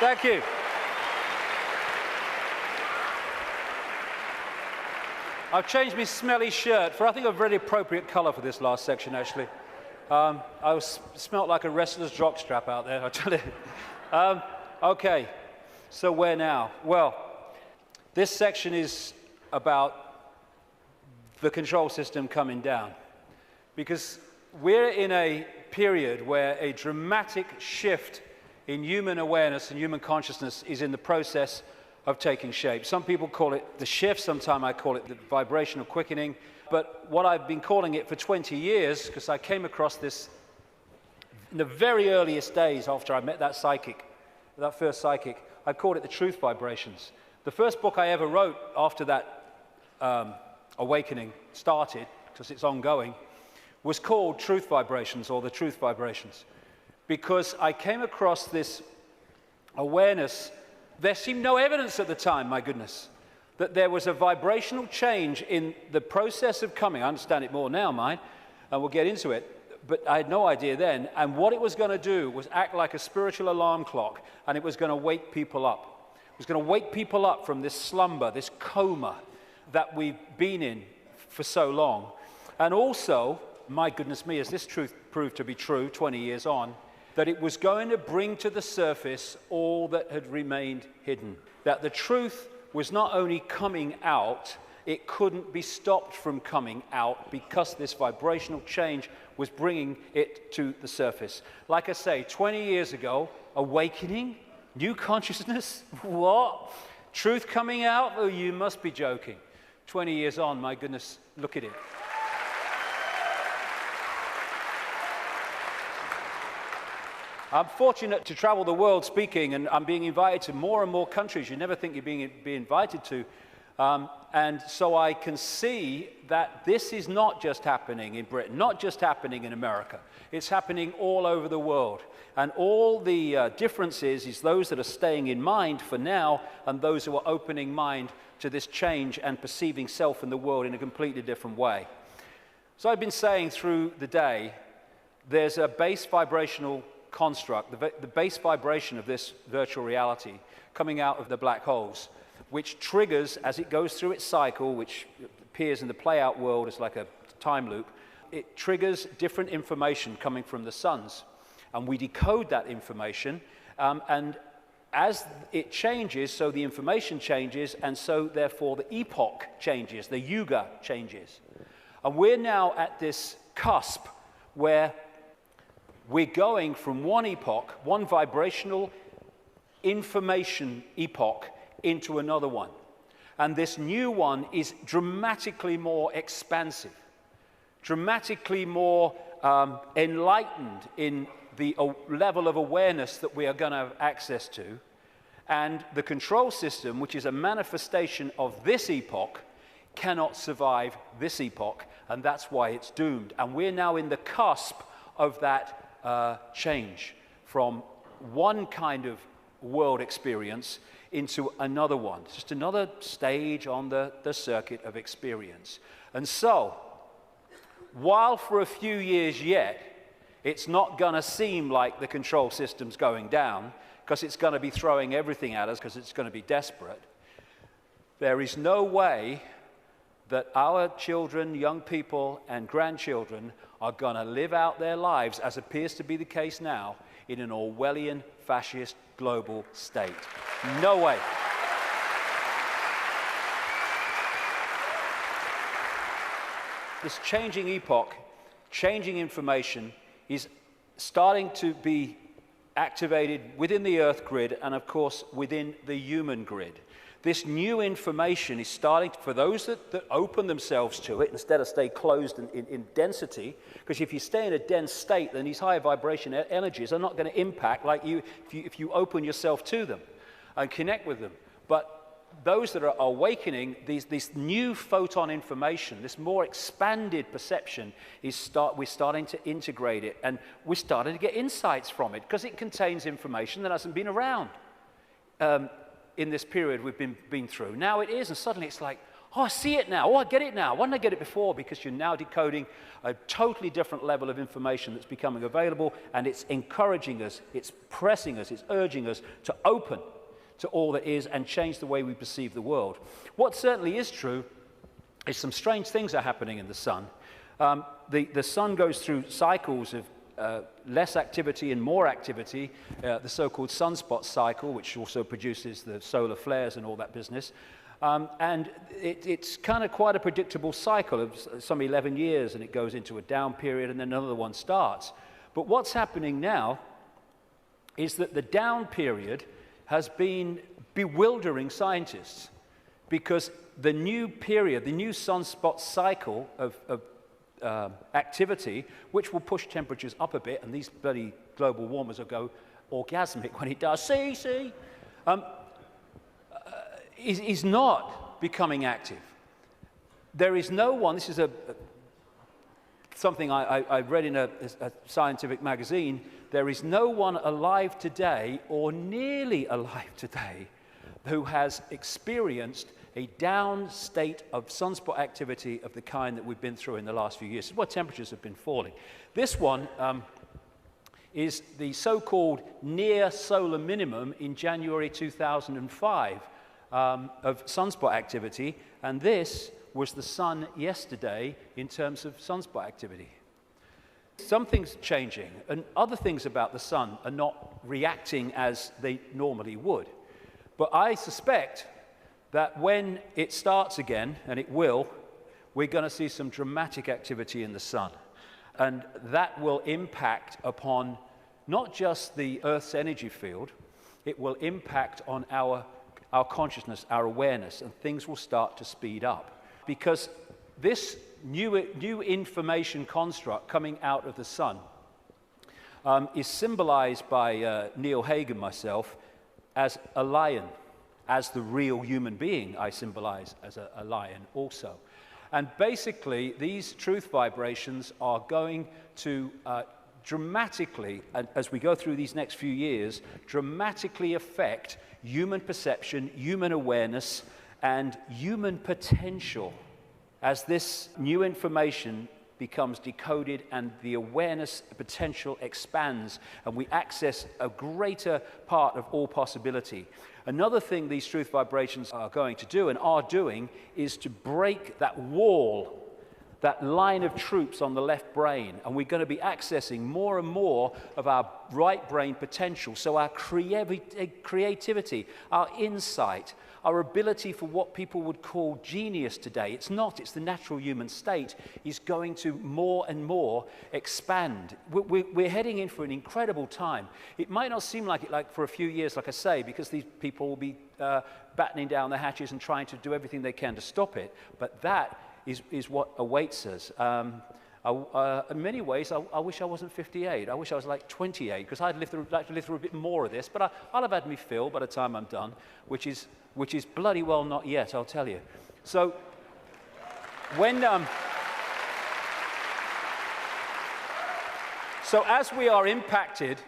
Thank you. I've changed my smelly shirt for, I think, a very appropriate color for this last section, actually. Smelt like a wrestler's jockstrap out there, I tell you. Okay, so where now? Well, this section is about the control system coming down, because we're in a period where a dramatic shift in human awareness and human consciousness is in the process of taking shape. Some people call it the shift, sometimes I call it the vibrational quickening, but what I've been calling it for 20 years, because I came across this in the very earliest days after I met that psychic, that first psychic, I called it the truth vibrations. The first book I ever wrote after that awakening started, because it's ongoing, was called Truth Vibrations, or the Truth Vibrations. Because I came across this awareness. There seemed no evidence at the time, my goodness, that there was a vibrational change in the process of coming. I understand it more now, mind, and we'll get into it, but I had no idea then. And what it was going to do was act like a spiritual alarm clock, and it was going to wake people up. It was going to wake people up from this slumber, this coma that we've been in for so long. And also, my goodness me, as this truth proved to be true 20 years on, that it was going to bring to the surface all that had remained hidden. That the truth was not only coming out, it couldn't be stopped from coming out, because this vibrational change was bringing it to the surface. Like I say, 20 years ago, awakening, new consciousness, what? Truth coming out? Oh, you must be joking. 20 years on, my goodness, look at it. I'm fortunate to travel the world speaking, and I'm being invited to more and more countries you never think you're being invited to. And so I can see that this is not just happening in Britain, not just happening in America. It's happening all over the world. And all the differences is those that are staying in mind for now, and those who are opening mind to this change and perceiving self and the world in a completely different way. So I've been saying through the day, there's a base vibrational construct, the base vibration of this virtual reality coming out of the black holes, which triggers, as it goes through its cycle, which appears in the play-out world as like a time loop, it triggers different information coming from the suns. And we decode that information, and as it changes, so the information changes, and so therefore the epoch changes, the yuga changes. And we're now at this cusp where we're going from one epoch, one vibrational information epoch, into another one. And this new one is dramatically more expansive, dramatically more enlightened in the level of awareness that we are going to have access to. And the control system, which is a manifestation of this epoch, cannot survive this epoch, and that's why it's doomed. And we're now in the cusp of that change from one kind of world experience into another one. It's just another stage on the circuit of experience. And so, while for a few years yet, it's not going to seem like the control system's going down, because it's going to be throwing everything at us, because it's going to be desperate, there is no way that our children, young people, and grandchildren are going to live out their lives, as appears to be the case now, in an Orwellian, fascist, global state. No way. This changing epoch, changing information, is starting to be activated within the Earth grid and, of course, within the human grid. This new information is starting, for those that open themselves to it, instead of stay closed in density, because if you stay in a dense state, then these higher vibration energies are not going to impact like you if you open yourself to them and connect with them. But those that are awakening, this new photon information, this more expanded perception, we're starting to integrate it, and we're starting to get insights from it, because it contains information that hasn't been around in this period we've been through. Now it is, and suddenly it's like, oh, I see it now. Oh, I get it now. Why didn't I get it before? Because you're now decoding a totally different level of information that's becoming available, and it's encouraging us, it's pressing us, it's urging us to open to all that is and change the way we perceive the world. What certainly is true is some strange things are happening in the sun. The sun goes through cycles of less activity and more activity, the so-called sunspot cycle, which also produces the solar flares and all that business. And it's kind of quite a predictable cycle of some 11 years, and it goes into a down period, and then another one starts. But what's happening now is that the down period has been bewildering scientists, because the new period, the new sunspot cycle of activity, which will push temperatures up a bit, and these bloody global warmers will go orgasmic when it does, is not becoming active. There is no one, this is something I read in a scientific magazine, there is no one alive today, or nearly alive today, who has experienced a down state of sunspot activity of the kind that we've been through in the last few years. This is where temperatures have been falling. This one is the so-called near solar minimum in January 2005 of sunspot activity, and this was the sun yesterday in terms of sunspot activity. Something's changing, and other things about the sun are not reacting as they normally would. But I suspect that when it starts again, and it will, we're going to see some dramatic activity in the sun. And that will impact upon not just the Earth's energy field, it will impact on our consciousness, our awareness, and things will start to speed up. Because this new information construct coming out of the sun is symbolized by Neil Haig and myself as a lion, as the real human being I symbolize as a lion also. And basically, these truth vibrations are going to dramatically, as we go through these next few years, dramatically affect human perception, human awareness, and human potential as this new information becomes decoded and the awareness potential expands and we access a greater part of all possibility. Another thing these truth vibrations are going to do and are doing is to break that wall, that line of troops on the left brain, and we're going to be accessing more and more of our right brain potential. So our creativity, our insight, our ability for what people would call genius today, it's not, it's the natural human state, is going to more and more expand. We're heading in for an incredible time. It might not seem like it like for a few years, like I say, because these people will be battening down the hatches and trying to do everything they can to stop it, but that is what awaits us. In many ways, I wish I wasn't 58. I wish I was like 28, because I'd like to live through a bit more of this. But I'll have had me fill by the time I'm done, which is bloody well not yet, I'll tell you. So when so as we are impacted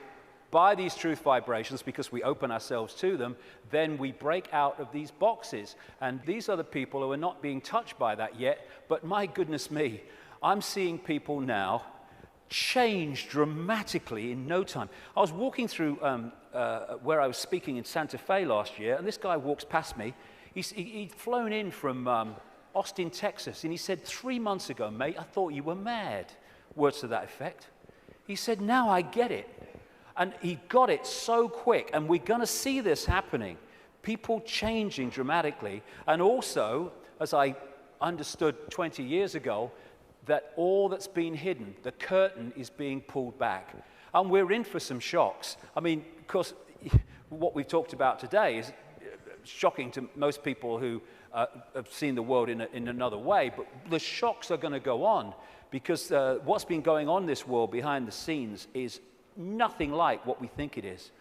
by these truth vibrations, because we open ourselves to them, then we break out of these boxes. And these are the people who are not being touched by that yet, but my goodness me, I'm seeing people now change dramatically in no time. I was walking through where I was speaking in Santa Fe last year, and this guy walks past me. He'd flown in from Austin, Texas, and he said, 3 months ago, mate, I thought you were mad. Words to that effect. He said, now I get it. And he got it so quick, and we're going to see this happening. People changing dramatically, and also, as I understood 20 years ago, that all that's been hidden, the curtain is being pulled back. And we're in for some shocks. I mean, of course, what we've talked about today is shocking to most people who have seen the world in another way, but the shocks are going to go on, because what's been going on in this world behind the scenes is nothing like what we think it is.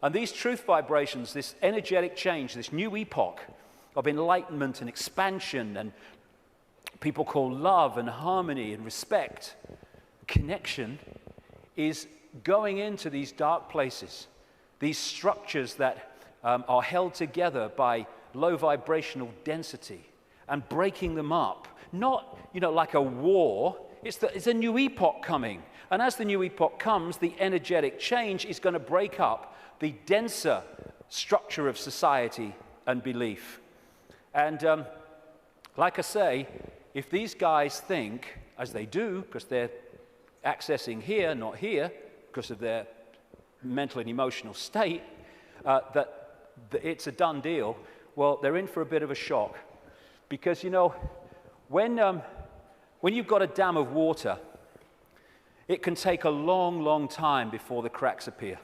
And these truth vibrations, this energetic change, this new epoch of enlightenment and expansion, and people call love and harmony and respect, connection, is going into these dark places, these structures that are held together by low vibrational density, and breaking them up. Not, like a war. It's a new epoch coming. And as the new epoch comes, the energetic change is going to break up the denser structure of society and belief. And like I say, if these guys think, as they do, because they're accessing here, not here, because of their mental and emotional state, that it's a done deal, well, they're in for a bit of a shock. Because, when you've got a dam of water, it can take a long, long time before the cracks appear.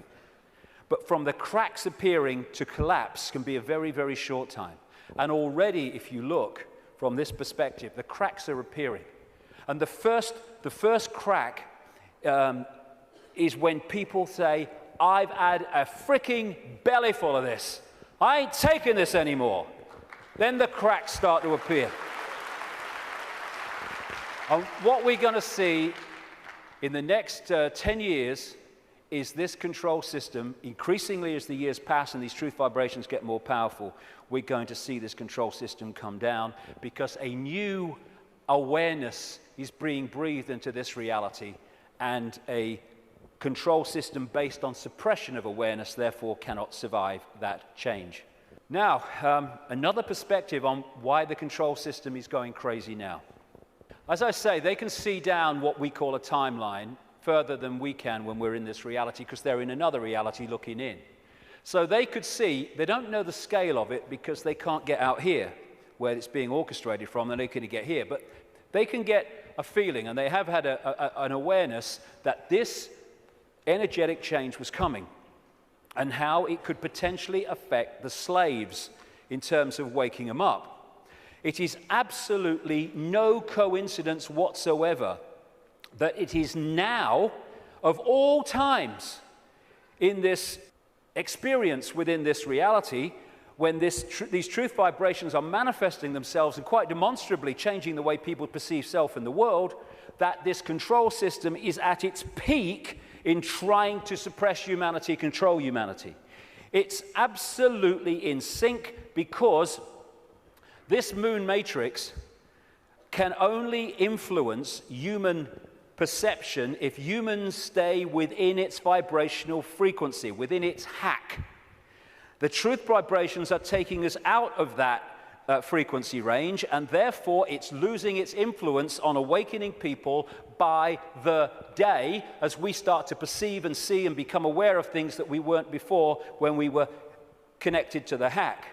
But from the cracks appearing to collapse can be a very, very short time. And already, if you look from this perspective, the cracks are appearing. And the first crack is when people say, I've had a freaking belly full of this. I ain't taking this anymore. Then the cracks start to appear. And what we're going to see in the next 10 years is this control system, increasingly as the years pass and these truth vibrations get more powerful, we're going to see this control system come down because a new awareness is being breathed into this reality, and a control system based on suppression of awareness therefore cannot survive that change. Now, another perspective on why the control system is going crazy now. As I say, they can see down what we call a timeline further than we can when we're in this reality, because they're in another reality looking in. So they could see, they don't know the scale of it because they can't get out here where it's being orchestrated from, and they couldn't get here. But they can get a feeling, and they have had an awareness that this energetic change was coming and how it could potentially affect the slaves in terms of waking them up. It is absolutely no coincidence whatsoever that it is now, of all times, in this experience within this reality, when these truth vibrations are manifesting themselves and quite demonstrably changing the way people perceive self in the world, that this control system is at its peak in trying to suppress humanity, control humanity. It's absolutely in sync because this moon matrix can only influence human perception if humans stay within its vibrational frequency, within its hack. The truth vibrations are taking us out of that frequency range, and therefore it's losing its influence on awakening people by the day as we start to perceive and see and become aware of things that we weren't before when we were connected to the hack.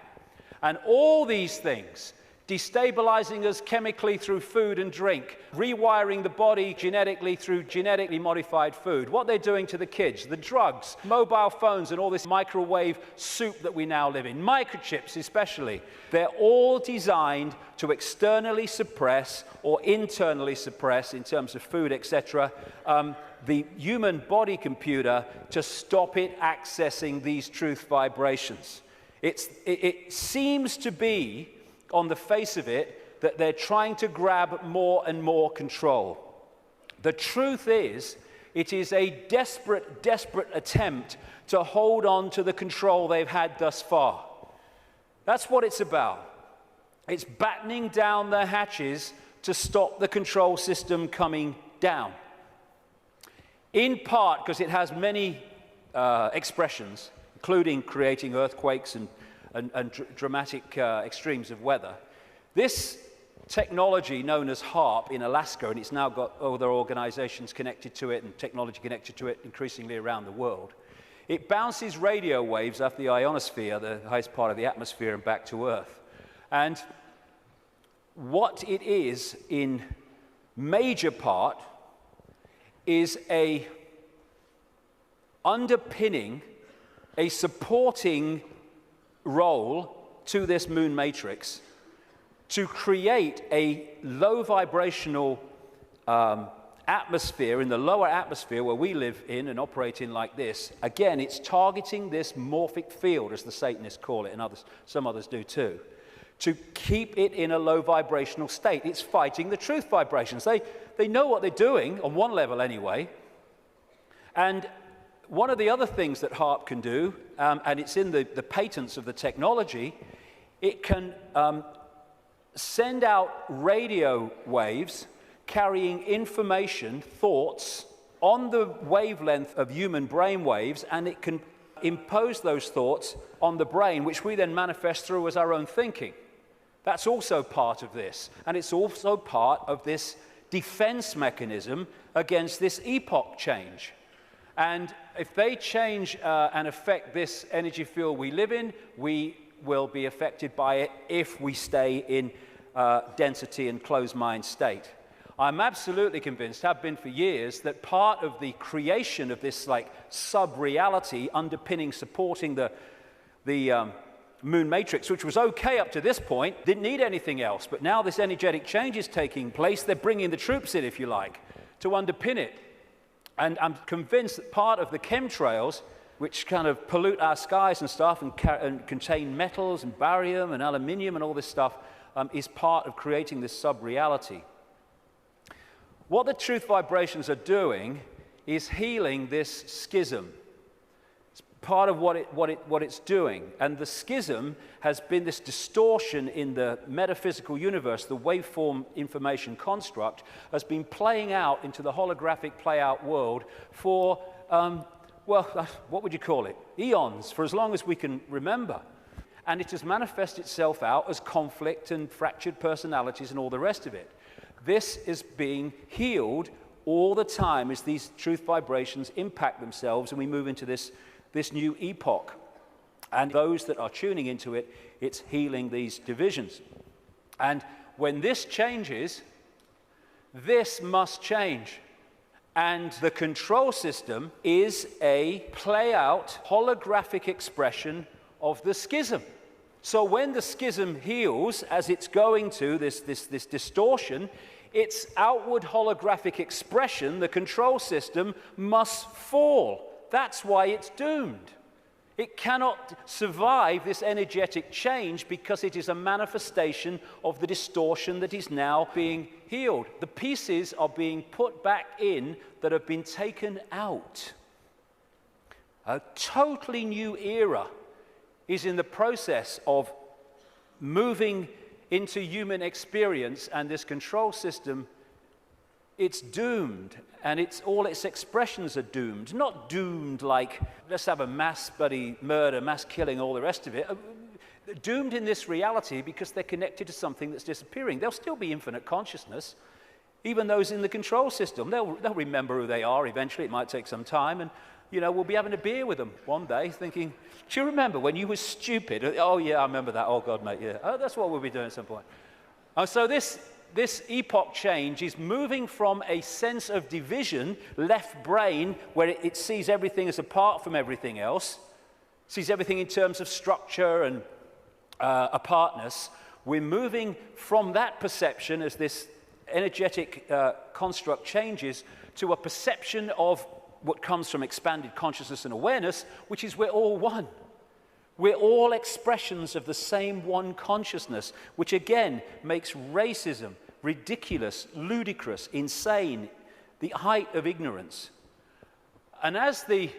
And all these things, destabilizing us chemically through food and drink, rewiring the body genetically through genetically modified food, what they're doing to the kids, the drugs, mobile phones, and all this microwave soup that we now live in, microchips especially, they're all designed to externally suppress or internally suppress, in terms of food, etc., the human body computer to stop it accessing these truth vibrations. It seems to be, on the face of it, that they're trying to grab more and more control. The truth is, it is a desperate, desperate attempt to hold on to the control they've had thus far. That's what it's about. It's battening down the hatches to stop the control system coming down. In part because it has many expressions, including creating earthquakes and dramatic extremes of weather. This technology known as HAARP in Alaska, and it's now got other organizations connected to it and technology connected to it increasingly around the world, it bounces radio waves off the ionosphere, the highest part of the atmosphere, and back to Earth. And what it is in major part is a underpinning, a supporting role to this moon matrix to create a low vibrational atmosphere in the lower atmosphere where we live in and operate in like this. Again, it's targeting this morphic field, as the Satanists call it, and some others do too, to keep it in a low vibrational state. It's fighting the truth vibrations. They know what they're doing, on one level anyway. And one of the other things that HAARP can do, and it's in the patents of the technology, it can send out radio waves carrying information, thoughts, on the wavelength of human brain waves, and it can impose those thoughts on the brain, which we then manifest through as our own thinking. That's also part of this, and it's also part of this defense mechanism against this epoch change. And if they change and affect this energy field we live in, we will be affected by it if we stay in density and closed mind state. I'm absolutely convinced, have been for years, that part of the creation of this like sub-reality underpinning, supporting the moon matrix, which was okay up to this point, didn't need anything else. But now this energetic change is taking place. They're bringing the troops in, if you like, to underpin it. And I'm convinced that part of the chemtrails, which kind of pollute our skies and stuff and contain metals and barium and aluminium and all this stuff, is part of creating this sub-reality. What the truth vibrations are doing is healing this schism. It's part of what it's doing. And the schism has been this distortion in the metaphysical universe, the waveform information construct, has been playing out into the holographic play-out world for, well, what would you call it? Eons, for as long as we can remember. And it has manifested itself out as conflict and fractured personalities and all the rest of it. This is being healed all the time as these truth vibrations impact themselves and we move into this new epoch. And those that are tuning into it, it's healing these divisions. And when this changes, this must change. And the control system is a play-out holographic expression of the schism. So when the schism heals, as it's going to, this distortion, its outward holographic expression, the control system, must fall. That's why it's doomed. It cannot survive this energetic change because it is a manifestation of the distortion that is now being healed. The pieces are being put back in that have been taken out. A totally new era is in the process of moving into human experience, and this control system, it's doomed, and all its expressions are doomed. Not doomed like, let's have a mass bloody murder, mass killing, all the rest of it. Doomed in this reality because they're connected to something that's disappearing. There'll still be infinite consciousness, even those in the control system. They'll remember who they are eventually. It might take some time, and we'll be having a beer with them one day thinking, do you remember when you were stupid? Oh, yeah, I remember that. Oh, God, mate, yeah. Oh, that's what we'll be doing at some point. So this epoch change is moving from a sense of division, left brain, where it sees everything as apart from everything else, sees everything in terms of structure and apartness. We're moving from that perception as this energetic construct changes to a perception of what comes from expanded consciousness and awareness, which is we're all one. We're all expressions of the same one consciousness, which again makes racism ridiculous, ludicrous, insane, the height of ignorance. And as the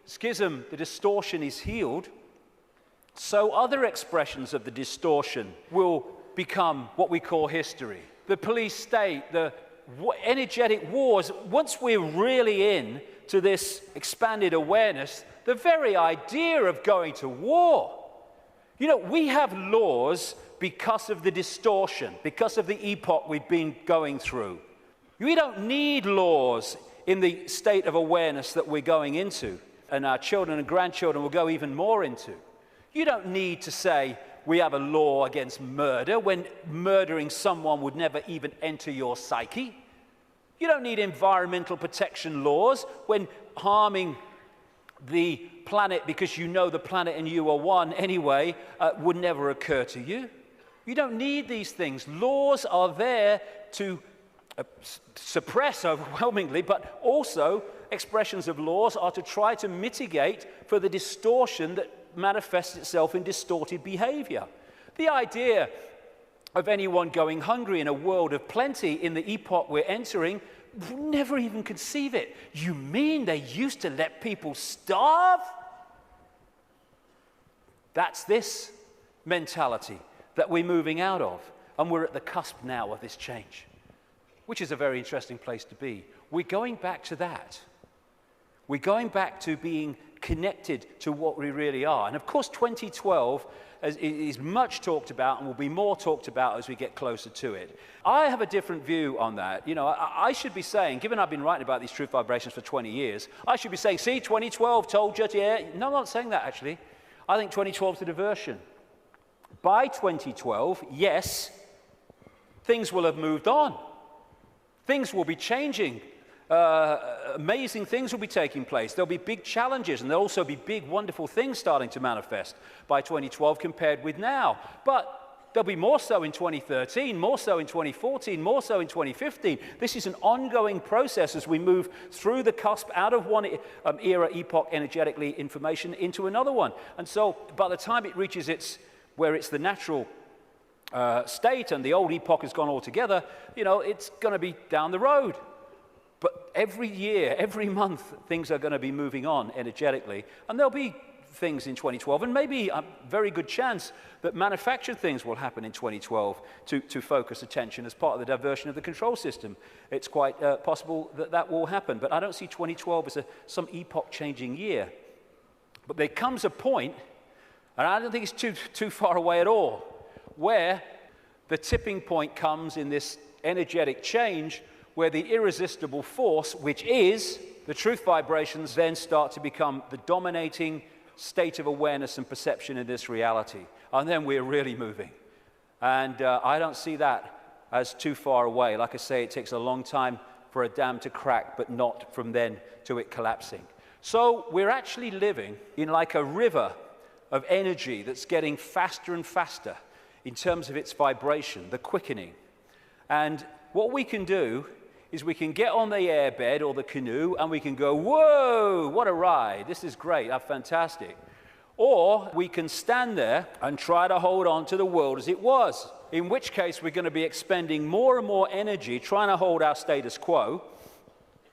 schism, the distortion is healed, so other expressions of the distortion will become what we call history. The police state, the energetic wars, once we're really in to this expanded awareness, the very idea of going to war. We have laws because of the distortion, because of the epoch we've been going through. We don't need laws in the state of awareness that we're going into, and our children and grandchildren will go even more into. You don't need to say we have a law against murder when murdering someone would never even enter your psyche. You don't need environmental protection laws when harming the planet because you know the planet and you are one anyway would never occur to you. You don't need these things. Laws are there to suppress overwhelmingly, but also expressions of laws are to try to mitigate for the distortion that manifests itself in distorted behavior. The idea of anyone going hungry in a world of plenty in the epoch we're entering, never even conceive it. You mean they used to let people starve? That's this mentality that we're moving out of. And we're at the cusp now of this change, which is a very interesting place to be. We're going back to that. We're going back to being connected to what we really are. And of course, 2012 is much talked about and will be more talked about as we get closer to it. I have a different view on that. You know, I should be saying, given I've been writing about these truth vibrations for 20 years, I should be saying, see, 2012 told you, yeah. No, I'm not saying that, actually. I think 2012 is a diversion. By 2012, yes, things will have moved on. Things will be changing. Amazing things will be taking place. There'll be big challenges, and there'll also be big, wonderful things starting to manifest by 2012 compared with now. But there'll be more so in 2013, more so in 2014, more so in 2015. This is an ongoing process as we move through the cusp out of one era, epoch, energetically, information, into another one. And so by the time it reaches where it's the natural state and the old epoch has gone altogether, you know, it's going to be down the road. But every year, every month, things are going to be moving on energetically. And there'll be things in 2012, and maybe a very good chance that manufactured things will happen in 2012 to focus attention as part of the diversion of the control system. It's quite possible that that will happen. But I don't see 2012 as some epoch-changing year. But there comes a point, and I don't think it's too far away at all, where the tipping point comes in this energetic change, where the irresistible force, which is the truth vibrations, then start to become the dominating state of awareness and perception in this reality. And then we're really moving. And I don't see that as too far away. Like I say, it takes a long time for a dam to crack, but not from then to it collapsing. So we're actually living in like a river of energy that's getting faster and faster in terms of its vibration, the quickening. And what we can do is we can get on the airbed or the canoe and we can go, whoa, what a ride, this is great, that's fantastic. Or we can stand there and try to hold on to the world as it was, in which case we're going to be expending more and more energy trying to hold our status quo,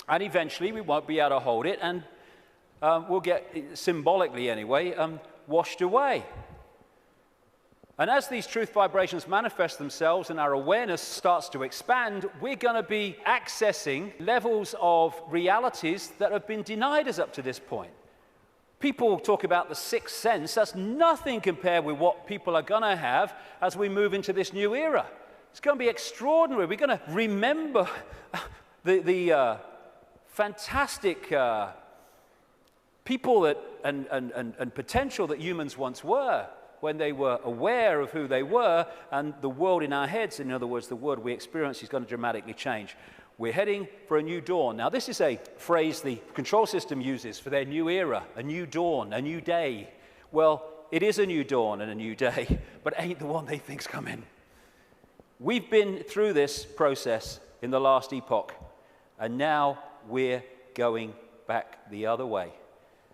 and eventually we won't be able to hold it, and we'll get, symbolically anyway, washed away. And as these truth vibrations manifest themselves and our awareness starts to expand, we're going to be accessing levels of realities that have been denied us up to this point. People talk about the sixth sense. That's nothing compared with what people are going to have as we move into this new era. It's going to be extraordinary. We're going to remember the fantastic people that, and potential that humans once were, when they were aware of who they were, and the world in our heads, in other words, the world we experience, is going to dramatically change. We're heading for a new dawn. Now, this is a phrase the control system uses for their new era, a new dawn, a new day. Well, it is a new dawn and a new day, but ain't the one they think's coming. We've been through this process in the last epoch, and now we're going back the other way.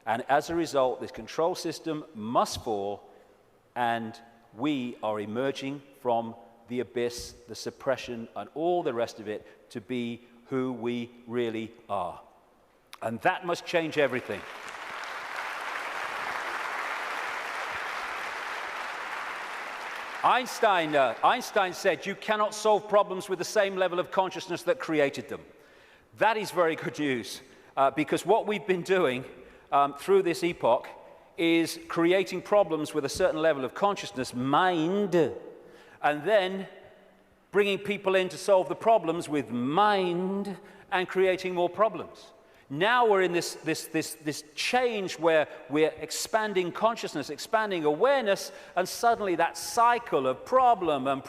And as a result, this control system must fall, and we are emerging from the abyss, the suppression, and all the rest of it to be who we really are. And that must change everything. Einstein said, you cannot solve problems with the same level of consciousness that created them. That is very good news, because what we've been doing through this epoch is creating problems with a certain level of consciousness, mind, and then bringing people in to solve the problems with mind and creating more problems. Now we're in this change where we're expanding consciousness, expanding awareness, and suddenly that cycle of problem and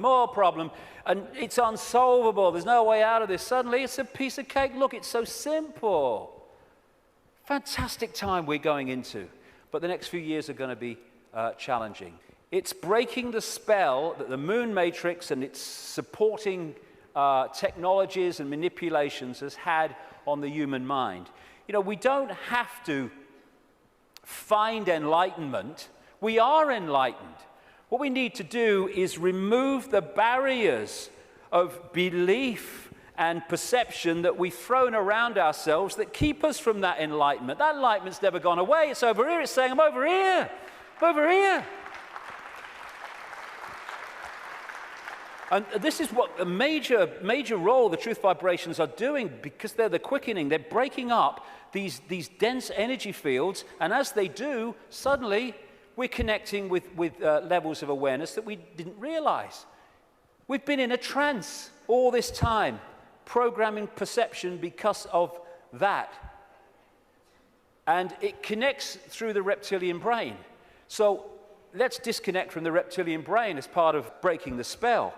more problem, and it's unsolvable. There's no way out of this. Suddenly it's a piece of cake. Look, it's so simple. Fantastic time we're going into, but the next few years are going to be challenging. It's breaking the spell that the moon matrix and its supporting technologies and manipulations has had on the human mind. You know, we don't have to find enlightenment. We are enlightened. What we need to do is remove the barriers of belief and perception that we've thrown around ourselves that keep us from that enlightenment. That enlightenment's never gone away. It's over here. It's saying, I'm over here. I'm over here. And this is what a major role the truth vibrations are doing, because they're the quickening. They're breaking up these dense energy fields. And as they do, suddenly we're connecting with levels of awareness that we didn't realize. We've been in a trance all this time, programming perception because of that. And it connects through the reptilian brain. So let's disconnect from the reptilian brain as part of breaking the spell.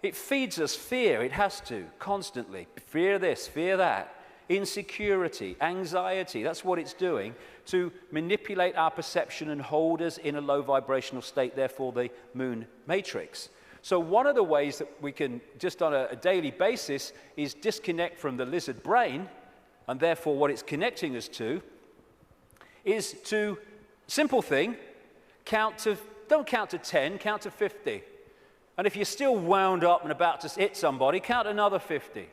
It feeds us fear. It has to, constantly. Fear this, fear that. Insecurity, anxiety. That's what it's doing to manipulate our perception and hold us in a low vibrational state, therefore the moon matrix. So one of the ways that we can, just on a daily basis, is disconnect from the lizard brain, and therefore what it's connecting us to is to, simple thing, don't count to 10, count to 50. And if you're still wound up and about to hit somebody, count another 50.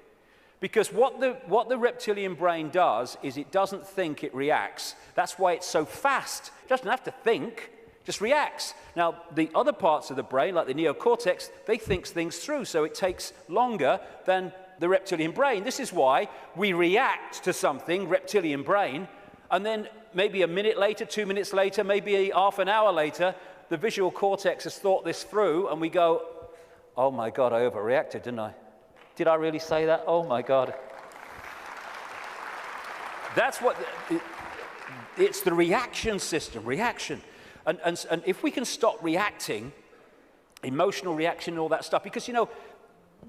Because what the reptilian brain does is it doesn't think, it reacts. That's why it's so fast. It doesn't have to think, just reacts. Now, the other parts of the brain, like the neocortex, they think things through, so it takes longer than the reptilian brain. This is why we react to something, reptilian brain, and then maybe a minute later, 2 minutes later, maybe half an hour later, the visual cortex has thought this through, and we go, oh my God, I overreacted, didn't I? Did I really say that? Oh my God. That's what, it's the reaction system, reaction. And if we can stop reacting, emotional reaction and all that stuff, because, you know,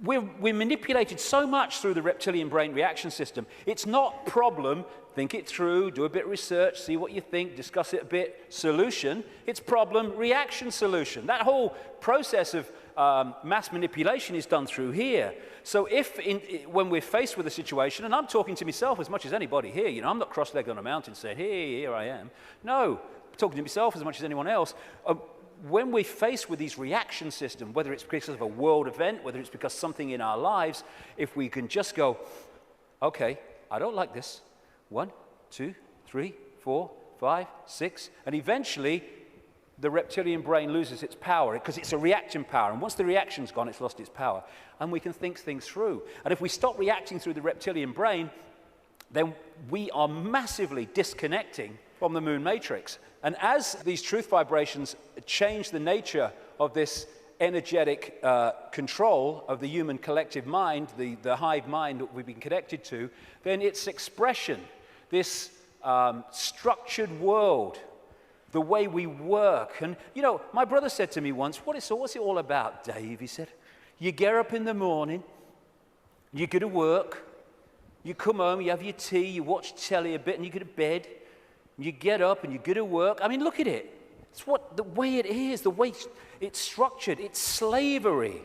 we're manipulated so much through the reptilian brain reaction system. It's not problem, think it through, do a bit of research, see what you think, discuss it a bit, solution. It's problem, reaction, solution. That whole process of mass manipulation is done through here. So when we're faced with a situation, and I'm talking to myself as much as anybody here, you know, I'm not cross-legged on a mountain saying, hey, here I am. No, I'm talking to myself as much as anyone else. When we're faced with these reaction systems, whether it's because of a world event, whether it's because something in our lives, if we can just go, okay, I don't like this. 1, 2, 3, 4, 5, 6, and eventually the reptilian brain loses its power because it's a reaction power. And once the reaction's gone, it's lost its power. And we can think things through. And if we stop reacting through the reptilian brain, then we are massively disconnecting from the moon matrix. And as these truth vibrations change the nature of this energetic control of the human collective mind, the hive mind that we've been connected to, then its expression, this structured world, the way we work. And, you know, my brother said to me once, what's it all about, Dave? He said, you get up in the morning, you go to work, you come home, you have your tea, you watch telly a bit, and you go to bed. You get up and you go to work. I mean, look at it. It's the way it is, the way it's structured. It's slavery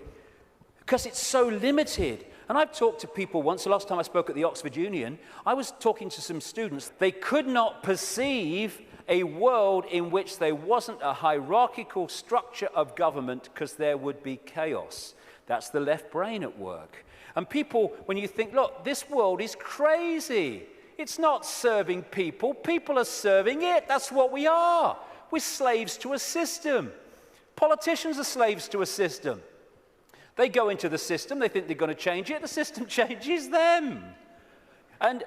because it's so limited. And I've talked to people once, the last time I spoke at the Oxford Union, I was talking to some students. They could not perceive a world in which there wasn't a hierarchical structure of government because there would be chaos. That's the left brain at work. And people, when you think, look, this world is crazy. It's not serving people. People are serving it. That's what we are. We're slaves to a system. Politicians are slaves to a system. They go into the system. They think they're going to change it. The system changes them. And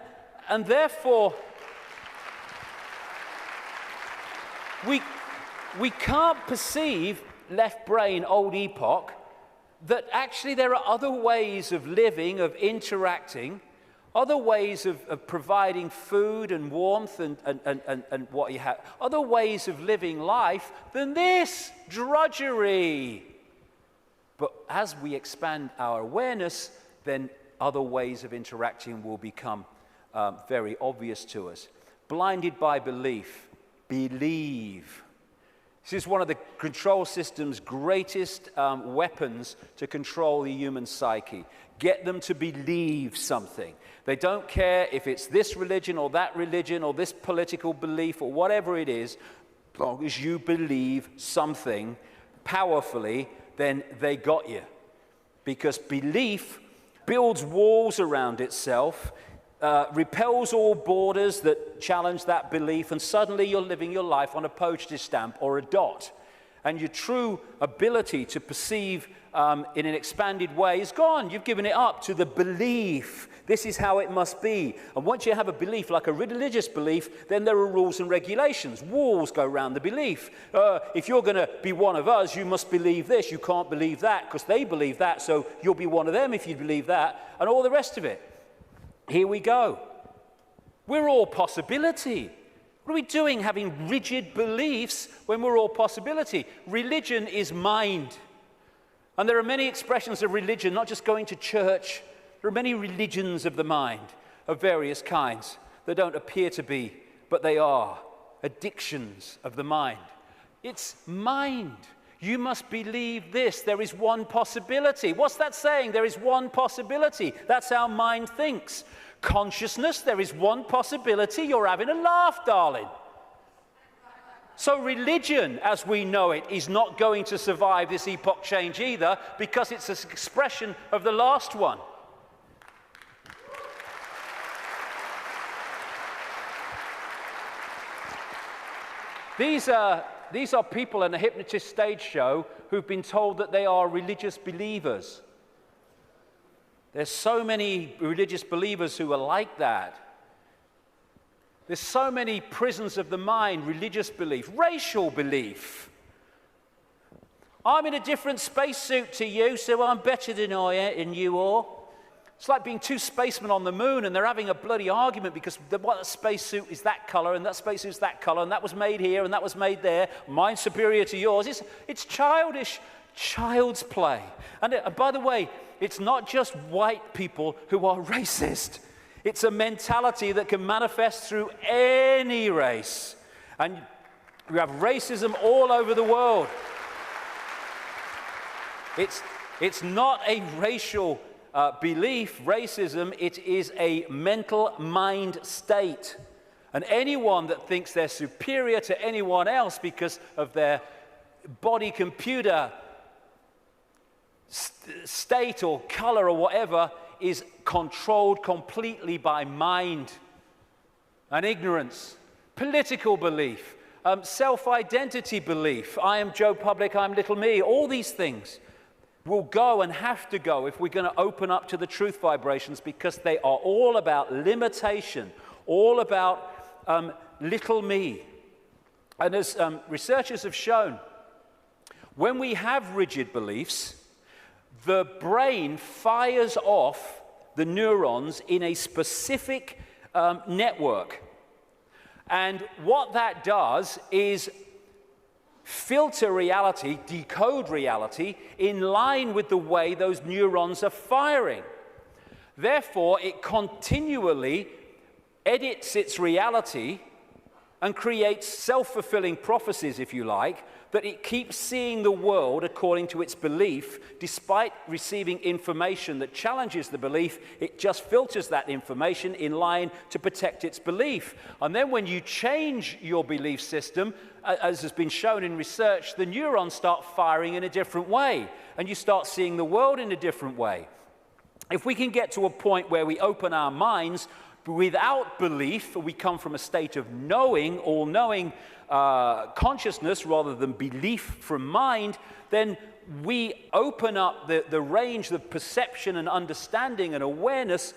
therefore, we can't perceive left brain, old epoch, that actually there are other ways of living, of interacting, other ways of providing food and warmth and what you have, other ways of living life than this drudgery. But as we expand our awareness, then other ways of interacting will become very obvious to us. Blinded by belief, believe. This is one of the control system's greatest weapons to control the human psyche. Get them to believe something. They don't care if it's this religion or this political belief or whatever it is, as long as you believe something, powerfully, then they got you. Because belief builds walls around itself, repels all borders that challenge that belief, and suddenly you're living your life on a postage stamp or a dot. And your true ability to perceive in an expanded way is gone. You've given it up to the belief. This is how it must be. And once you have a belief, like a religious belief, then there are rules and regulations. Walls go around the belief. If you're going to be one of us, you must believe this. You can't believe that because they believe that, so you'll be one of them if you believe that, and all the rest of it. Here we go. We're all possibility. What are we doing having rigid beliefs when we're all possibility? Religion is mind. And there are many expressions of religion, not just going to church. There are many religions of the mind of various kinds that don't appear to be, but they are addictions of the mind. It's mind. You must believe this. There is one possibility. What's that saying? There is one possibility. That's how mind thinks. Consciousness, there is one possibility. You're having a laugh, darling. So religion, as we know it, is not going to survive this epoch change either, because it's an expression of the last one. These are people in a hypnotist stage show who've been told that they are religious believers. There's so many religious believers who are like that. There's so many prisons of the mind, religious belief, racial belief. I'm in a different spacesuit to you, so I'm better than you all. It's like being two spacemen on the moon and they're having a bloody argument because what spacesuit is that color and that spacesuit is that color and that was made here and that was made there. Mine's superior to yours. It's childish, child's play. And by the way, it's not just white people who are racist. It's a mentality that can manifest through any race. And we have racism all over the world. It's not a racial belief, racism. It is a mental mind state. And anyone that thinks they're superior to anyone else because of their body computer state or color or whatever is controlled completely by mind and ignorance, political belief, self-identity belief. I am Joe Public, I'm little me. All these things will go and have to go if we're going to open up to the truth vibrations, because they are all about limitation, all about little me. And as researchers have shown, when we have rigid beliefs, the brain fires off the neurons in a specific network. And what that does is filter reality, decode reality, in line with the way those neurons are firing. Therefore, it continually edits its reality and creates self-fulfilling prophecies, if you like, that it keeps seeing the world according to its belief. Despite receiving information that challenges the belief, it just filters that information in line to protect its belief. And then when you change your belief system, as has been shown in research, the neurons start firing in a different way, and you start seeing the world in a different way. If we can get to a point where we open our minds without belief, we come from a state of knowing, all-knowing consciousness rather than belief from mind, then we open up the range of perception and understanding and awareness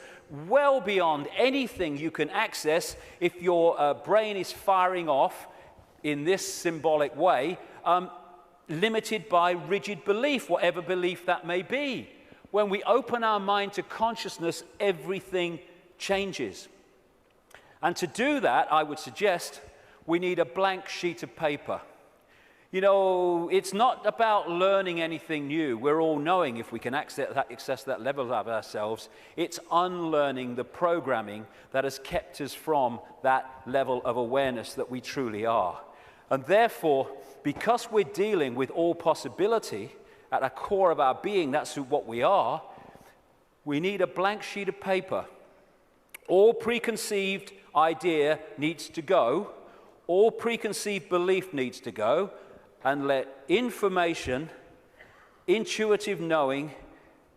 well beyond anything you can access if your brain is firing off in this symbolic way, limited by rigid belief, whatever belief that may be. When we open our mind to consciousness, everything changes. And to do that, I would suggest we need a blank sheet of paper. You know, it's not about learning anything new. We're all knowing if we can access that level of ourselves. It's unlearning the programming that has kept us from that level of awareness that we truly are. And therefore, because we're dealing with all possibility at the core of our being, that's what we are, we need a blank sheet of paper. All preconceived idea needs to go. All preconceived belief needs to go. and let information, intuitive knowing,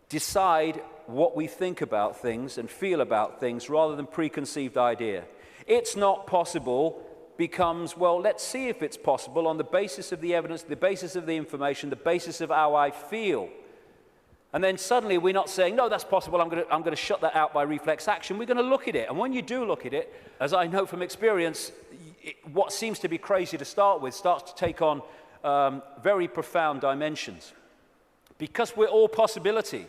decide what we think about things and feel about things rather than preconceived idea. It's not possible becomes, well, let's see if it's possible on the basis of the evidence, the basis of the information, the basis of how I feel. And then suddenly we're not saying, no, that's possible, I'm going to shut that out by reflex action. We're going to look at it. And when you do look at it, as I know from experience, what seems to be crazy to start with starts to take on very profound dimensions. Because we're all possibility.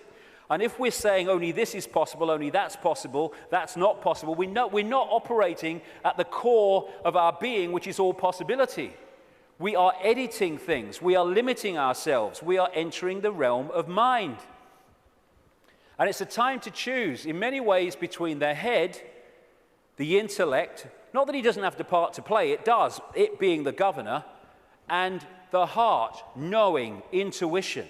And if we're saying only this is possible, only that's not possible, we're not operating at the core of our being, which is all possibility. We are editing things. We are limiting ourselves. We are entering the realm of mind. And it's a time to choose, in many ways, between the head, the intellect, not that he doesn't have the part to play, it does, it being the governor, and the heart, knowing, intuition.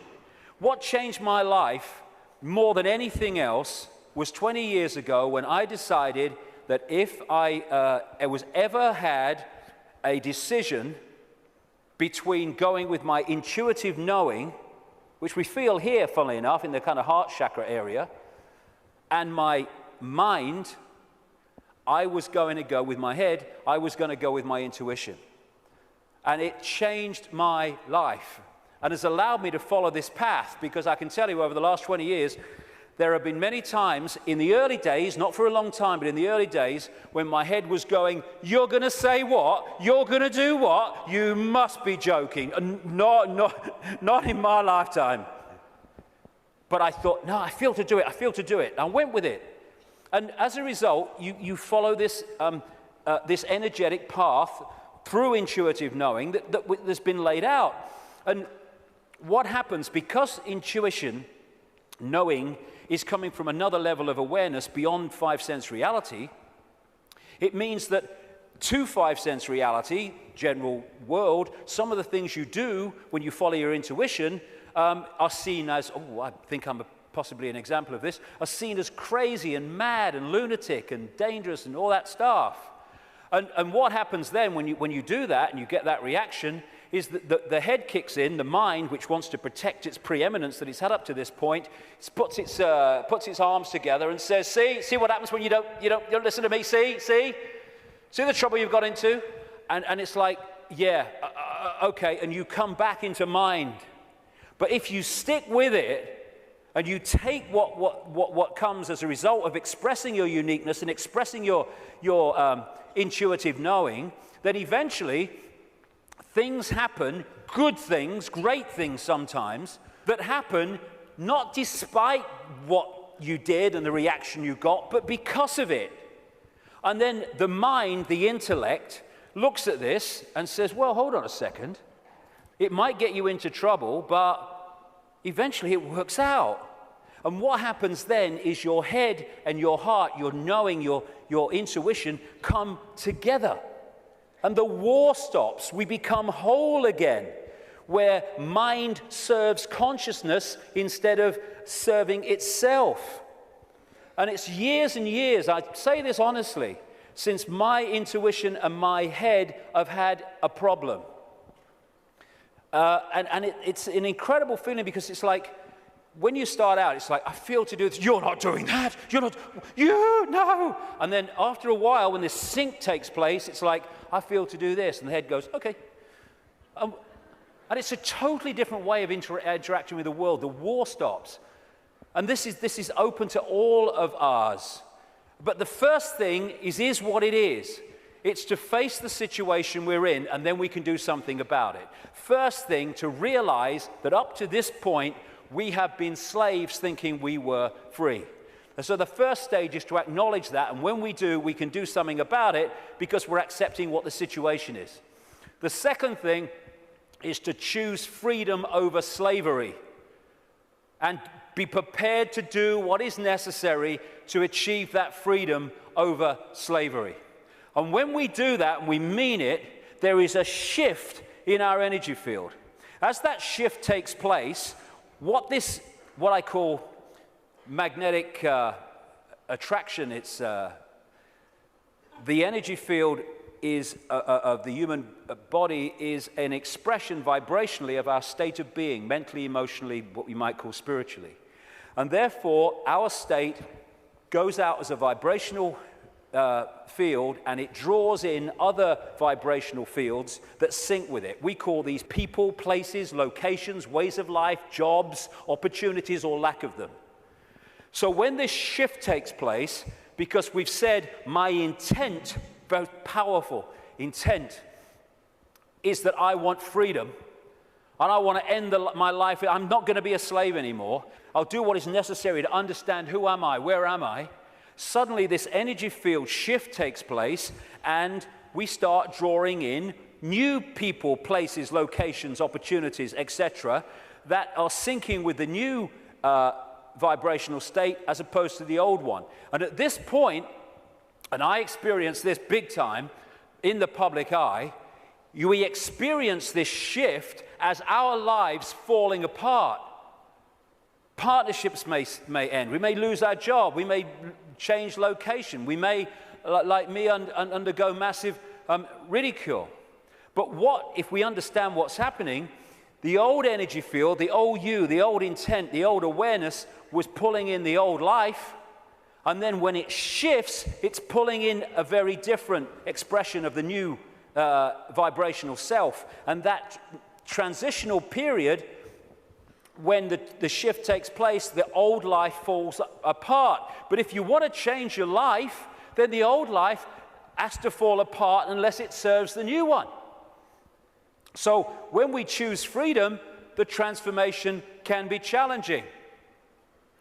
What changed my life more than anything else was 20 years ago when I decided that if I was ever had a decision between going with my intuitive knowing, which we feel here, funnily enough, in the kind of heart chakra area, and my mind, I was going to go with my head, I was going to go with my intuition. And it changed my life and has allowed me to follow this path, because I can tell you over the last 20 years, there have been many times in the early days, not for a long time, but in the early days, when my head was going, you're going to say what? You're going to do what? You must be joking. Not in my lifetime. But I thought, no, I feel to do it. I feel to do it. I went with it. And as a result, you follow this, this energetic path through intuitive knowing that's been laid out. And what happens, because intuition, knowing, is coming from another level of awareness beyond five-sense reality, it means that to five-sense reality, general world, some of the things you do when you follow your intuition are seen as, I think I'm possibly an example of this, are seen as crazy and mad and lunatic and dangerous and all that stuff. And what happens then when you do that and you get that reaction is that the head kicks in, the mind, which wants to protect its preeminence that it's had up to this point, puts its arms together and says, see what happens when you don't listen to me, see the trouble you've got into? And it's like, yeah, okay, and you come back into mind. But if you stick with it, and you take what comes as a result of expressing your uniqueness and expressing your intuitive knowing, then eventually things happen, good things, great things sometimes, that happen not despite what you did and the reaction you got, but because of it. And then the mind, the intellect, looks at this and says, well, hold on a second. It might get you into trouble, but eventually it works out. And what happens then is your head and your heart, your knowing, your intuition come together. And the war stops. We become whole again, where mind serves consciousness instead of serving itself. And it's years and years, I say this honestly, since my intuition and my head have had a problem. It's an incredible feeling, because it's like, when you start out, it's like, I feel to do this. You're not doing that. No. And then after a while, when this sync takes place, it's like, I feel to do this. And the head goes, okay. And it's a totally different way of interacting with the world. The war stops. And this is open to all of ours. But the first thing is what it is. It's to face the situation we're in, and then we can do something about it. First thing, to realize that up to this point, we have been slaves thinking we were free. And so the first stage is to acknowledge that, and when we do, we can do something about it because we're accepting what the situation is. The second thing is to choose freedom over slavery and be prepared to do what is necessary to achieve that freedom over slavery. And when we do that and we mean it, there is a shift in our energy field. As that shift takes place, what I call magnetic attraction, it's the energy field is of the human body is an expression vibrationally of our state of being, mentally, emotionally, what we might call spiritually. And therefore, our state goes out as a vibrational field, and it draws in other vibrational fields that sync with it. We call these people, places, locations, ways of life, jobs, opportunities, or lack of them. So when this shift takes place, because we've said my intent, very powerful intent, is that I want freedom, and I want to end my life. I'm not going to be a slave anymore. I'll do what is necessary to understand who am I, where am I. Suddenly this energy field shift takes place, and we start drawing in new people, places, locations, opportunities, etc., that are syncing with the new vibrational state as opposed to the old one. And at this point, and I experienced this big time in the public eye, we experience this shift as our lives falling apart. Partnerships may end. We may lose our job. We may change location. We may, like me, undergo massive ridicule. But what if we understand what's happening? The old energy field, the old you, the old intent, the old awareness was pulling in the old life. And then when it shifts, it's pulling in a very different expression of the new vibrational self. And that transitional period, when the shift takes place, the old life falls apart. But if you want to change your life, then the old life has to fall apart unless it serves the new one. So when we choose freedom, the transformation can be challenging.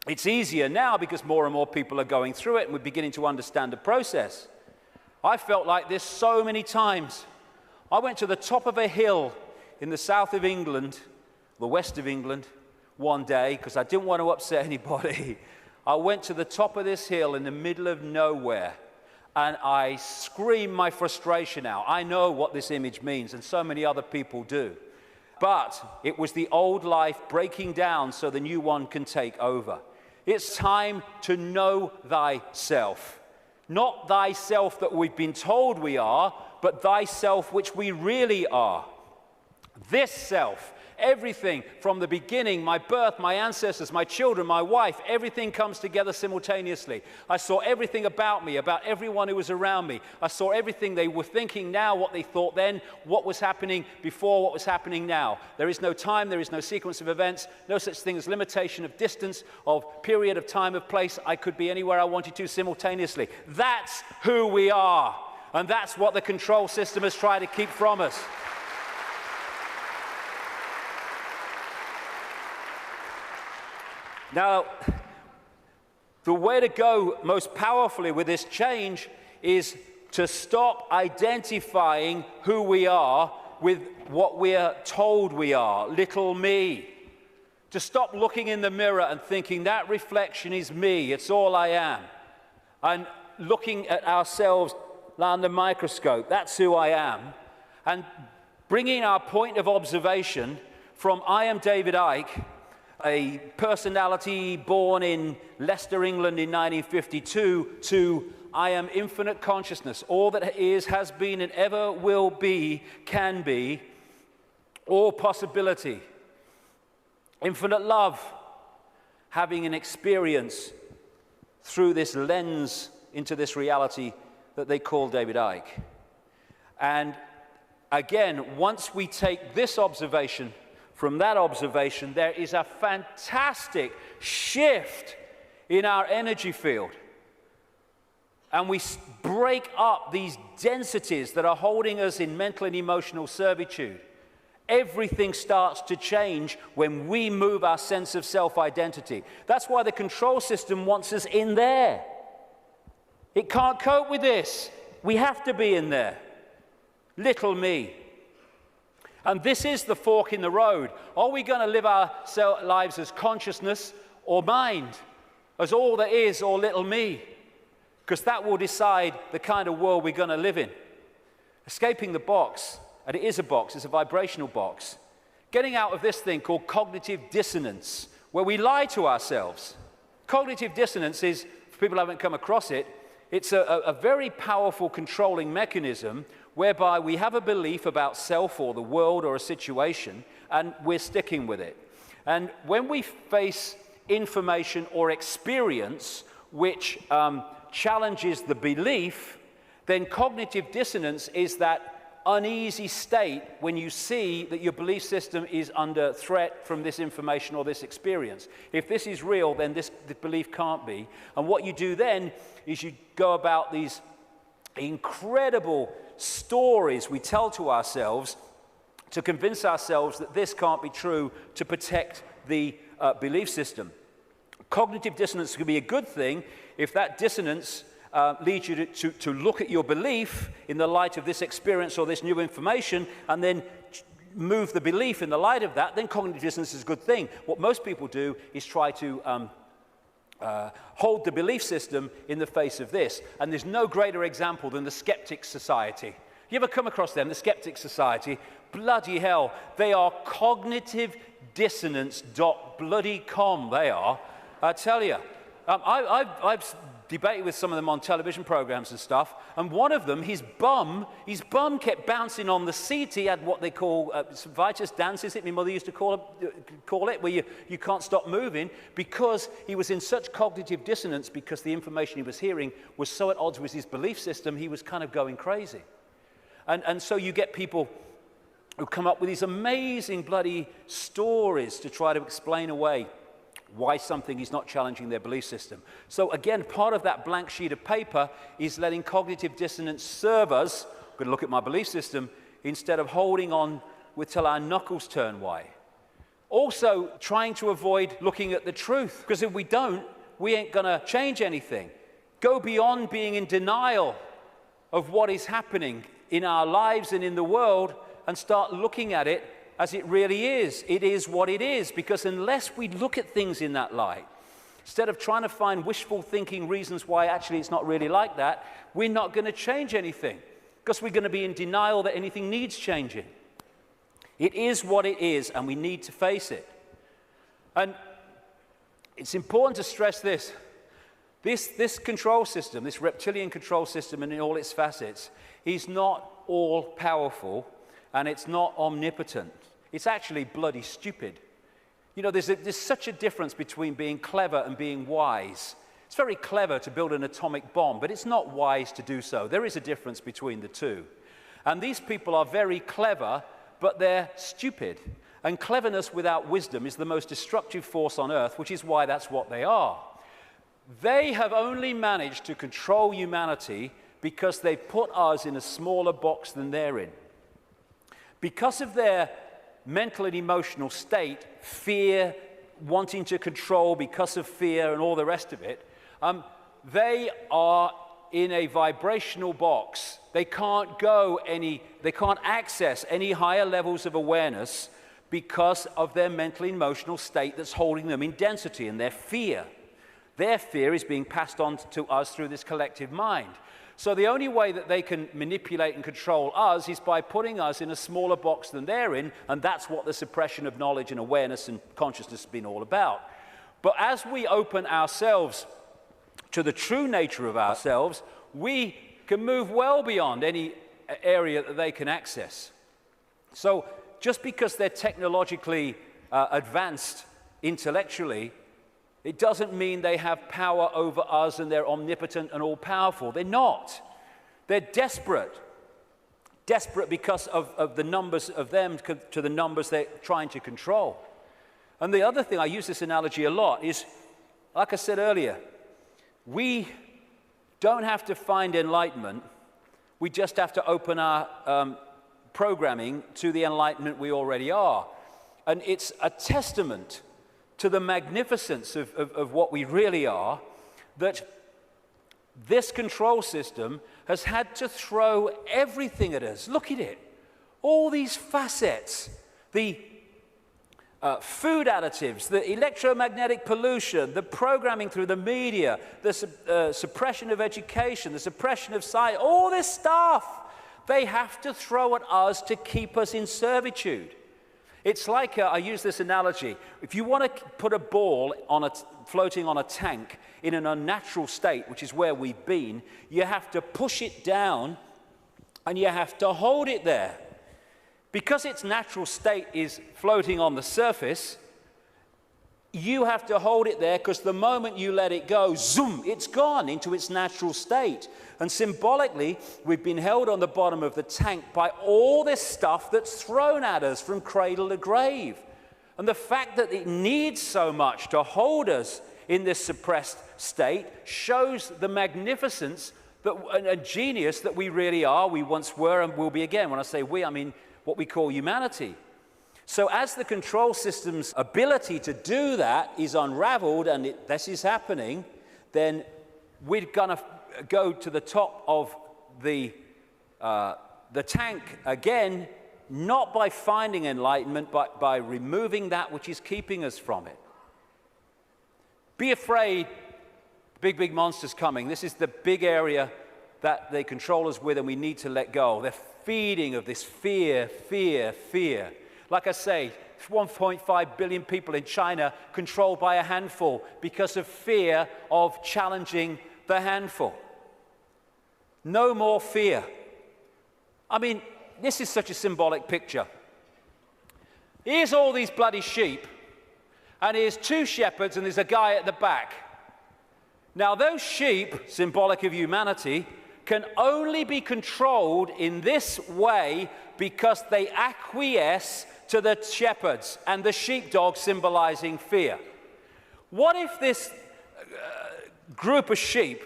It's easier now because more and more people are going through it and we're beginning to understand the process. I felt like this so many times. I went to the top of a hill in the south of England, the west of England, one day because I didn't want to upset anybody. I went to the top of this hill in the middle of nowhere and I screamed my frustration out. I know what this image means, and so many other people do. But it was the old life breaking down so the new one can take over. It's time to know thyself. Not thyself that we've been told we are, but thyself which we really are. This self, everything from the beginning, my birth, my ancestors, my children, my wife, everything comes together simultaneously. I saw everything about me, about everyone who was around me. I saw everything they were thinking now, what they thought then, what was happening before, what was happening now. There is no time, there is no sequence of events, no such thing as limitation of distance, of period of time, of place. I could be anywhere I wanted to simultaneously. That's who we are. And that's what the control system has tried to keep from us. Now, the way to go most powerfully with this change is to stop identifying who we are with what we are told we are, little me. To stop looking in the mirror and thinking that reflection is me, it's all I am. And looking at ourselves under the microscope, that's who I am. And bringing our point of observation from I am David Icke, a personality born in Leicester, England in 1952, to I am infinite consciousness. All that is, has been, and ever will be, can be, all possibility. Infinite love, having an experience through this lens into this reality that they call David Icke. And again, once we take this observation from that observation, there is a fantastic shift in our energy field. And we break up these densities that are holding us in mental and emotional servitude. Everything starts to change when we move our sense of self-identity. That's why the control system wants us in there. It can't cope with this. We have to be in there. Little me. And this is the fork in the road. Are we going to live our lives as consciousness or mind, as all there is or little me? Because that will decide the kind of world we're going to live in. Escaping the box, and it is a box, it's a vibrational box. Getting out of this thing called cognitive dissonance, where we lie to ourselves. Cognitive dissonance is, for people who haven't come across it, it's a very powerful controlling mechanism whereby we have a belief about self or the world or a situation, and we're sticking with it. And when we face information or experience which challenges the belief, then cognitive dissonance is that uneasy state when you see that your belief system is under threat from this information or this experience. If this is real, then the belief can't be. And what you do then is you go about these incredible stories we tell to ourselves to convince ourselves that this can't be true, to protect the belief system. Cognitive dissonance could be a good thing if that dissonance leads you to look at your belief in the light of this experience or this new information, and then move the belief in the light of that. Then cognitive dissonance is a good thing. What most people do is try to hold the belief system in the face of this. And there's no greater example than the Skeptics Society. You ever come across them, the Skeptics Society? Bloody hell, they are cognitive dissonance.com, they are. I tell you. I've debated with some of them on television programs and stuff, and one of them, his bum kept bouncing on the seat. He had what they call Vitus dance, is it? My mother used to call it, where you can't stop moving, because he was in such cognitive dissonance, because the information he was hearing was so at odds with his belief system, he was kind of going crazy. And so you get people who come up with these amazing bloody stories to try to explain away why something is not challenging their belief system. So again, part of that blank sheet of paper is letting cognitive dissonance serve us. I'm going to look at my belief system instead of holding on till our knuckles turn white. Also, trying to avoid looking at the truth, because if we don't, we ain't going to change anything. Go beyond being in denial of what is happening in our lives and in the world, and start looking at it as it really is. It is what it is, because unless we look at things in that light, instead of trying to find wishful thinking reasons why actually it's not really like that, we're not going to change anything, because we're going to be in denial that anything needs changing. It is what it is, and we need to face it. And it's important to stress this. This control system, this reptilian control system and in all its facets, is not all-powerful, and it's not omnipotent. It's actually bloody stupid. You know, there's such a difference between being clever and being wise. It's very clever to build an atomic bomb, but it's not wise to do so. There is a difference between the two. And these people are very clever, but they're stupid. And cleverness without wisdom is the most destructive force on earth, which is why that's what they are. They have only managed to control humanity because they put us in a smaller box than they're in. Because of their mental and emotional state, fear, wanting to control because of fear and all the rest of it, they are in a vibrational box. They can't access any higher levels of awareness because of their mental and emotional state that's holding them in density, and their fear. Their fear is being passed on to us through this collective mind. So the only way that they can manipulate and control us is by putting us in a smaller box than they're in, and that's what the suppression of knowledge and awareness and consciousness has been all about. But as we open ourselves to the true nature of ourselves, we can move well beyond any area that they can access. So just because they're technologically advanced intellectually, it doesn't mean they have power over us and they're omnipotent and all-powerful. They're not. They're desperate. Desperate because of the numbers of them to the numbers they're trying to control. And the other thing, I use this analogy a lot, is, like I said earlier, we don't have to find enlightenment. We just have to open our programming to the enlightenment we already are. And it's a testament to the magnificence of what we really are, that this control system has had to throw everything at us. Look at it. All these facets, the food additives, the electromagnetic pollution, the programming through the media, the suppression of education, the suppression of science, all this stuff, they have to throw at us to keep us in servitude. It's like, I use this analogy, if you want to put a ball floating on a tank in an unnatural state, which is where we've been, you have to push it down And you have to hold it there. Because its natural state is floating on the surface, you have to hold it there, because the moment you let it go, zoom, it's gone into its natural state. And symbolically, we've been held on the bottom of the tank by all this stuff that's thrown at us from cradle to grave. And the fact that it needs so much to hold us in this suppressed state shows the magnificence and genius that we really are, we once were, and will be again. When I say we, I mean what we call humanity. So as the control system's ability to do that is unraveled, and this is happening, then we're going to go to the top of the tank again, not by finding enlightenment, but by removing that which is keeping us from it. Be afraid, big, big monsters coming. This is the big area that they control us with, and we need to let go. They're feeding of this fear, fear, fear. Like I say, 1.5 billion people in China controlled by a handful because of fear of challenging the handful. No more fear. I mean, this is such a symbolic picture. Here's all these bloody sheep, and here's two shepherds, and there's a guy at the back. Now, those sheep, symbolic of humanity, can only be controlled in this way because they acquiesce to the shepherds, and the sheepdog symbolizing fear. What if this group of sheep,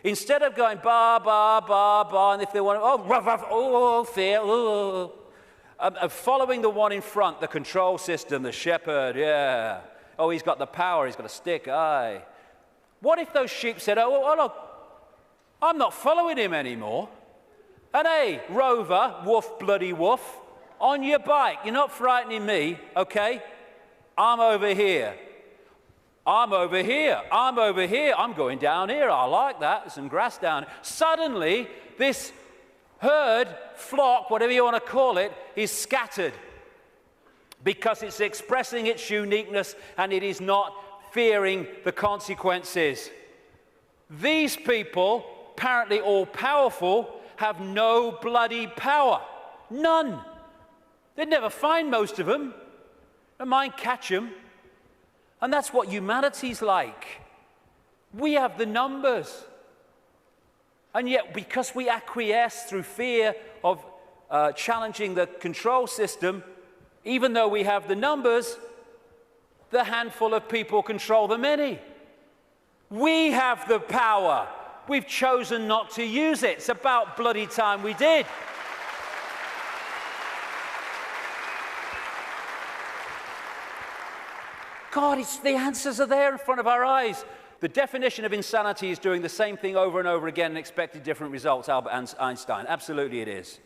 instead of going ba, ba, ba, ba, and if they want to, oh, ruff, ruff, oh, fear, oh, following the one in front, the control system, the shepherd, yeah. Oh, he's got the power, he's got a stick, aye. What if those sheep said, oh, look, I'm not following him anymore. And hey, Rover, woof, bloody woof, on your bike, you're not frightening me, okay? I'm over here. I'm over here. I'm over here. I'm going down here. I like that. There's some grass down here. Suddenly, this herd, flock, whatever you want to call it, is scattered because it's expressing its uniqueness and it is not fearing the consequences. These people, apparently all powerful, have no bloody power. None. They'd never find most of them. Don't mind catch them. And that's what humanity's like. We have the numbers. And yet, because we acquiesce through fear of challenging the control system, even though we have the numbers, the handful of people control the many. We have the power. We've chosen not to use it. It's about bloody time we did. God, the answers are there in front of our eyes. The definition of insanity is doing the same thing over and over again and expecting different results, Albert Einstein. Absolutely it is.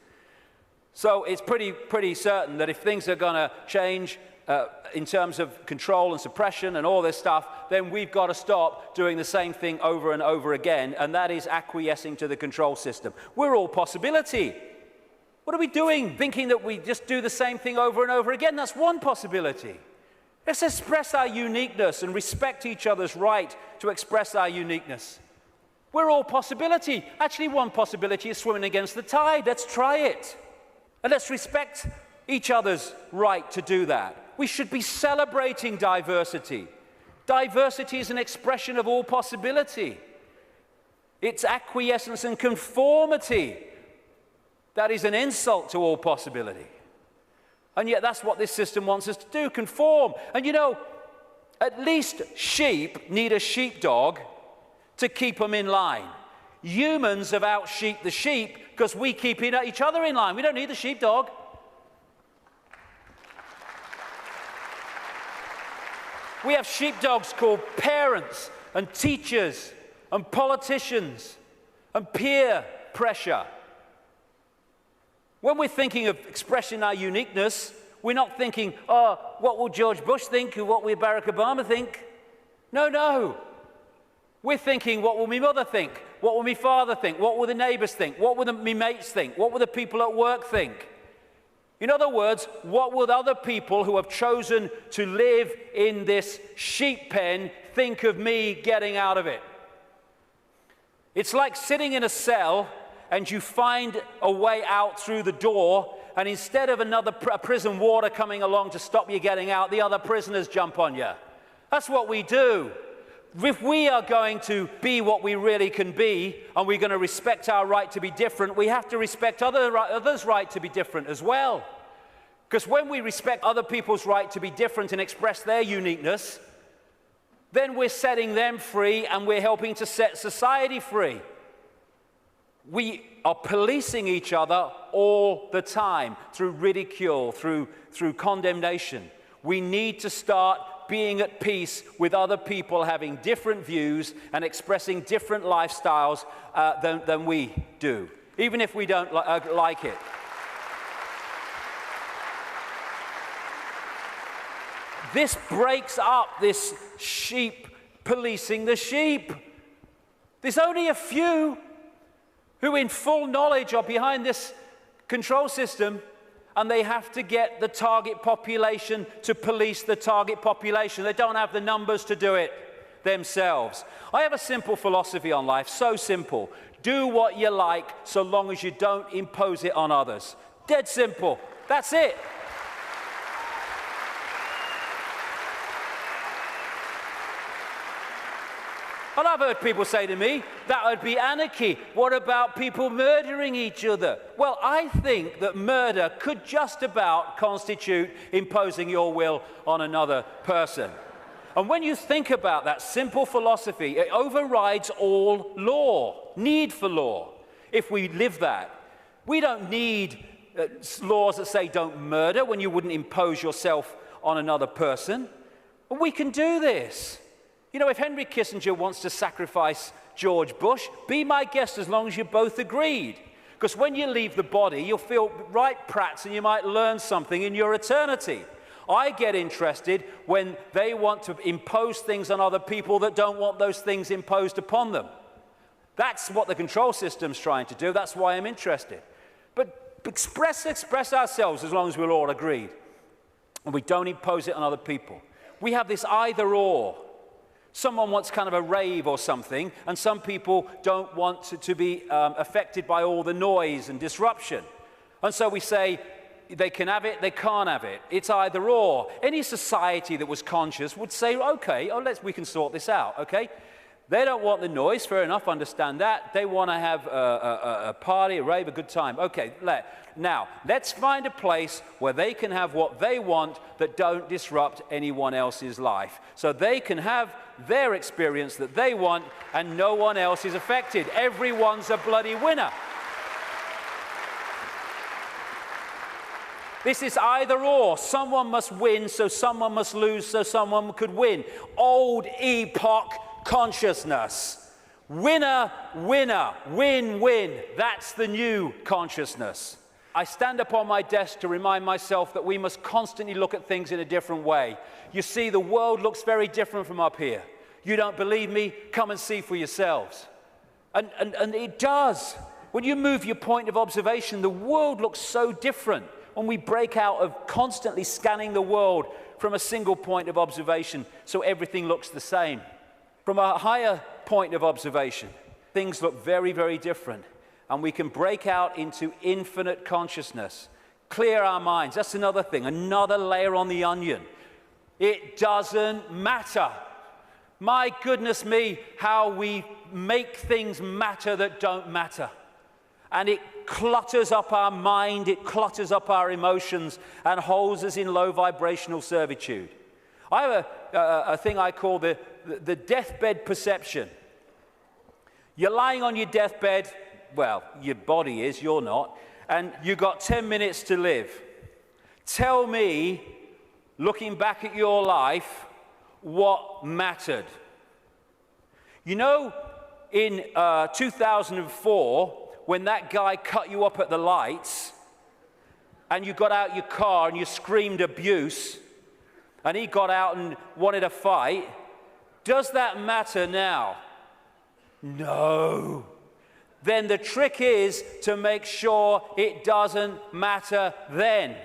So it's pretty certain that if things are going to change in terms of control and suppression and all this stuff, then we've got to stop doing the same thing over and over again, and that is acquiescing to the control system. We're all possibility. What are we doing? Thinking that we just do the same thing over and over again? That's one possibility. Let's express our uniqueness and respect each other's right to express our uniqueness. We're all possibility. Actually, one possibility is swimming against the tide. Let's try it. And let's respect each other's right to do that. We should be celebrating diversity. Diversity is an expression of all possibility. It's acquiescence and conformity that is an insult to all possibility. And yet that's what this system wants us to do, conform. And you know, at least sheep need a sheepdog to keep them in line. Humans have out-sheeped the sheep because we keep each other in line. We don't need the sheepdog. We have sheepdogs called parents and teachers and politicians and peer pressure. When we're thinking of expressing our uniqueness, we're not thinking, oh, what will George Bush think or what will Barack Obama think? No. We're thinking, what will my mother think? What will my father think? What will the neighbors think? What will my mates think? What will the people at work think? In other words, what will other people who have chosen to live in this sheep pen think of me getting out of it? It's like sitting in a cell and you find a way out through the door, and instead of another prison warder coming along to stop you getting out, the other prisoners jump on you. That's what we do. If we are going to be what we really can be, and we're going to respect our right to be different, we have to respect others' right to be different as well. Because when we respect other people's right to be different and express their uniqueness, then we're setting them free and we're helping to set society free. We are policing each other all the time through ridicule, through condemnation. We need to start being at peace with other people having different views and expressing different lifestyles than we do, even if we don't like it. This breaks up this sheep policing the sheep. There's only a few who in full knowledge are behind this control system, and they have to get the target population to police the target population. They don't have the numbers to do it themselves. I have a simple philosophy on life, so simple. Do what you like so long as you don't impose it on others. Dead simple. That's it. And I've heard people say to me, that would be anarchy. What about people murdering each other? Well, I think that murder could just about constitute imposing your will on another person. And when you think about that simple philosophy, it overrides all law, need for law, if we live that. We don't need laws that say don't murder when you wouldn't impose yourself on another person. But we can do this. You know, if Henry Kissinger wants to sacrifice George Bush, be my guest as long as you both agreed. Because when you leave the body, you'll feel right prats and you might learn something in your eternity. I get interested when they want to impose things on other people that don't want those things imposed upon them. That's what the control system's trying to do. That's why I'm interested. But express ourselves as long as we're all agreed. And we don't impose it on other people. We have this either or. Someone wants kind of a rave or something, and some people don't want to be affected by all the noise and disruption. And so we say, they can have it, they can't have it. It's either or. Any society that was conscious would say, okay, we can sort this out, okay? They don't want the noise, fair enough, understand that. They want to have a party, a rave, a good time. Okay, now, let's find a place where they can have what they want that don't disrupt anyone else's life. So they can have their experience that they want and no one else is affected. Everyone's a bloody winner. This is either or. Someone must win, so someone must lose, so someone could win. Old epoch consciousness. Winner, winner, win, win. That's the new consciousness. I stand upon my desk to remind myself that we must constantly look at things in a different way. You see, the world looks very different from up here. You don't believe me? Come and see for yourselves. And it does. When you move your point of observation, the world looks so different. When we break out of constantly scanning the world from a single point of observation, so everything looks the same. From a higher point of observation, things look very, very different. And we can break out into infinite consciousness. Clear our minds. That's another thing, another layer on the onion. It doesn't matter. My goodness me, how we make things matter that don't matter. And it clutters up our mind, it clutters up our emotions, and holds us in low vibrational servitude. I have a thing I call the deathbed perception. You're lying on your deathbed, well, your body is, you're not, and you've got 10 minutes to live. Tell me, looking back at your life, what mattered. You know, in 2004, when that guy cut you up at the lights, and you got out your car and you screamed abuse, and he got out and wanted a fight, does that matter now? No. Then the trick is to make sure it doesn't matter then.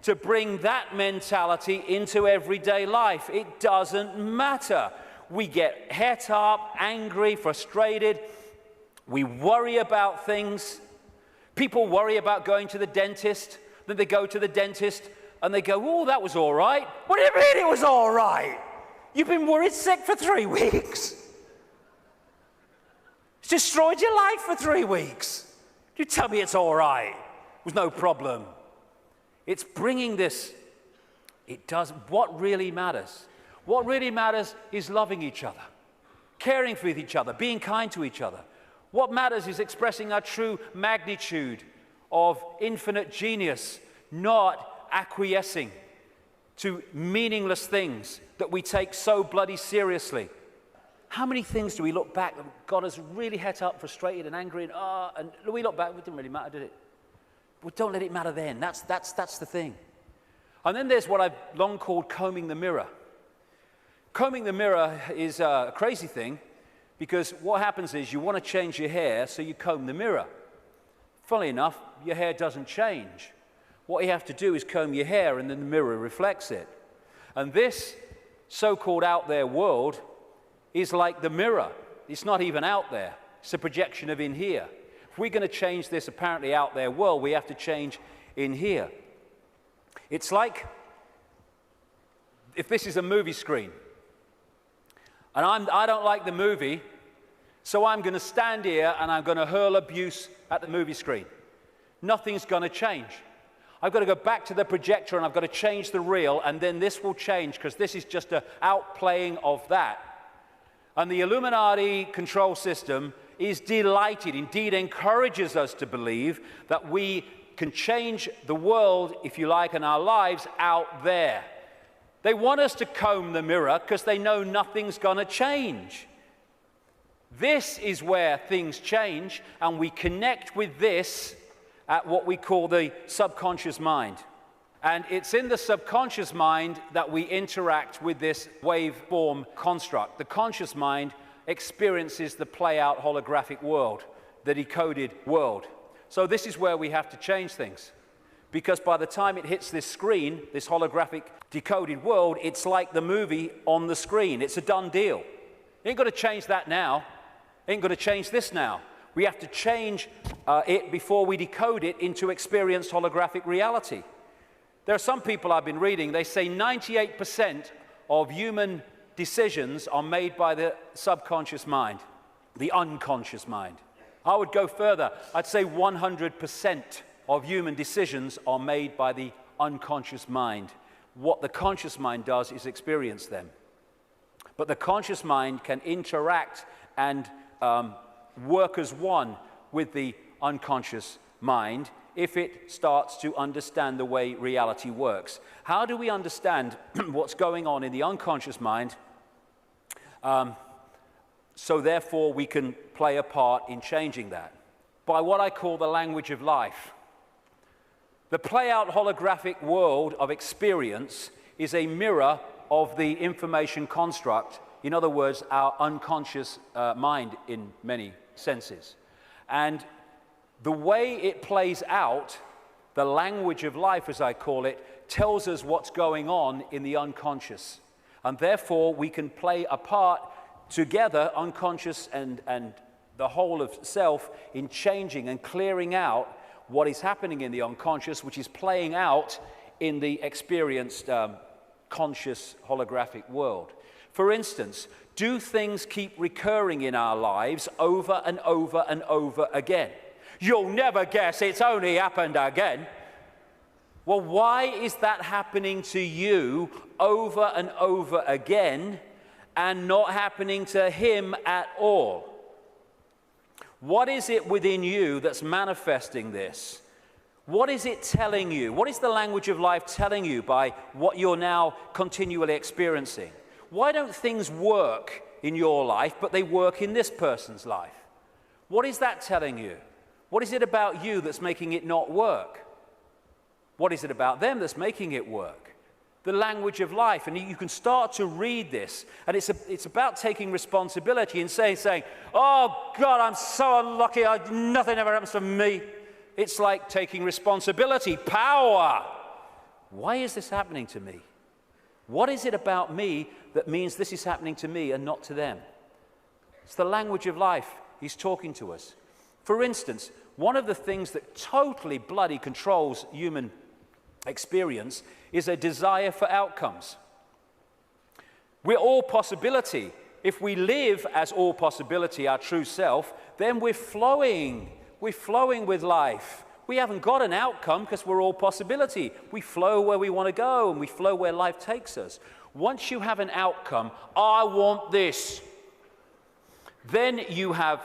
To bring that mentality into everyday life. It doesn't matter. We get het up, angry, frustrated. We worry about things. People worry about going to the dentist. Then they go to the dentist and they go, oh, that was all right. What do you mean it was all right? You've been worried sick for 3 weeks. It's destroyed your life for 3 weeks. You tell me it's all right. It was no problem. It's bringing this. It does. What really matters? What really matters is loving each other, caring for each other, being kind to each other. What matters is expressing our true magnitude of infinite genius, not acquiescing to meaningless things that we take so bloody seriously. How many things do we look back that got us really het up, frustrated and angry, and we look back, it didn't really matter, did it? Well, don't let it matter then. That's the thing. And then there's what I've long called combing the mirror. Combing the mirror is a crazy thing, because what happens is you want to change your hair, so you comb the mirror. Funnily enough, your hair doesn't change. What you have to do is comb your hair, and then the mirror reflects it. And this so-called out there world is like the mirror. It's not even out there. It's a projection of in here. If we're going to change this apparently out there world, we have to change in here. It's like if this is a movie screen, and I don't like the movie, so I'm going to stand here and I'm going to hurl abuse at the movie screen. Nothing's going to change. I've got to go back to the projector and I've got to change the reel, and then this will change, because this is just an outplaying of that. And the Illuminati control system is delighted, indeed encourages us to believe that we can change the world, if you like, and our lives out there. They want us to comb the mirror because they know nothing's going to change. This is where things change, and we connect with this at what we call the subconscious mind. And it's in the subconscious mind that we interact with this waveform construct. The conscious mind experiences the play-out holographic world, the decoded world. So this is where we have to change things. Because by the time it hits this screen, this holographic decoded world, it's like the movie on the screen. It's a done deal. You ain't got to change that now. Ain't going to change this now. We have to change it before we decode it into experienced holographic reality. There are some people I've been reading, they say 98% of human decisions are made by the subconscious mind, the unconscious mind. I would go further. I'd say 100% of human decisions are made by the unconscious mind. What the conscious mind does is experience them. But the conscious mind can interact and work as one with the unconscious mind if it starts to understand the way reality works. How do we understand what's going on in the unconscious mind so therefore we can play a part in changing that? By what I call the language of life. The play-out holographic world of experience is a mirror of the information construct, in other words, our unconscious mind in many senses. And the way it plays out, the language of life, as I call it, tells us what's going on in the unconscious. And therefore, we can play a part together, unconscious and the whole of self, in changing and clearing out what is happening in the unconscious, which is playing out in the experienced conscious holographic world. For instance, do things keep recurring in our lives over and over and over again? You'll never guess, it's only happened again. Well, why is that happening to you over and over again and not happening to him at all? What is it within you that's manifesting this? What is it telling you? What is the language of life telling you by what you're now continually experiencing? Why don't things work in your life, but they work in this person's life? What is that telling you? What is it about you that's making it not work? What is it about them that's making it work? The language of life. And you can start to read this. And it's about taking responsibility and saying, oh, God, I'm so unlucky. Nothing ever happens to me. It's like taking responsibility, power. Why is this happening to me? What is it about me that means this is happening to me and not to them? It's the language of life. he's talking to us. For instance, one of the things that totally bloody controls human experience is a desire for outcomes. We're all possibility. If we live as all possibility, our true self, then we're flowing. We're flowing with life. We haven't got an outcome because we're all possibility. We flow where we want to go, and we flow where life takes us. Once you have an outcome, I want this, then you have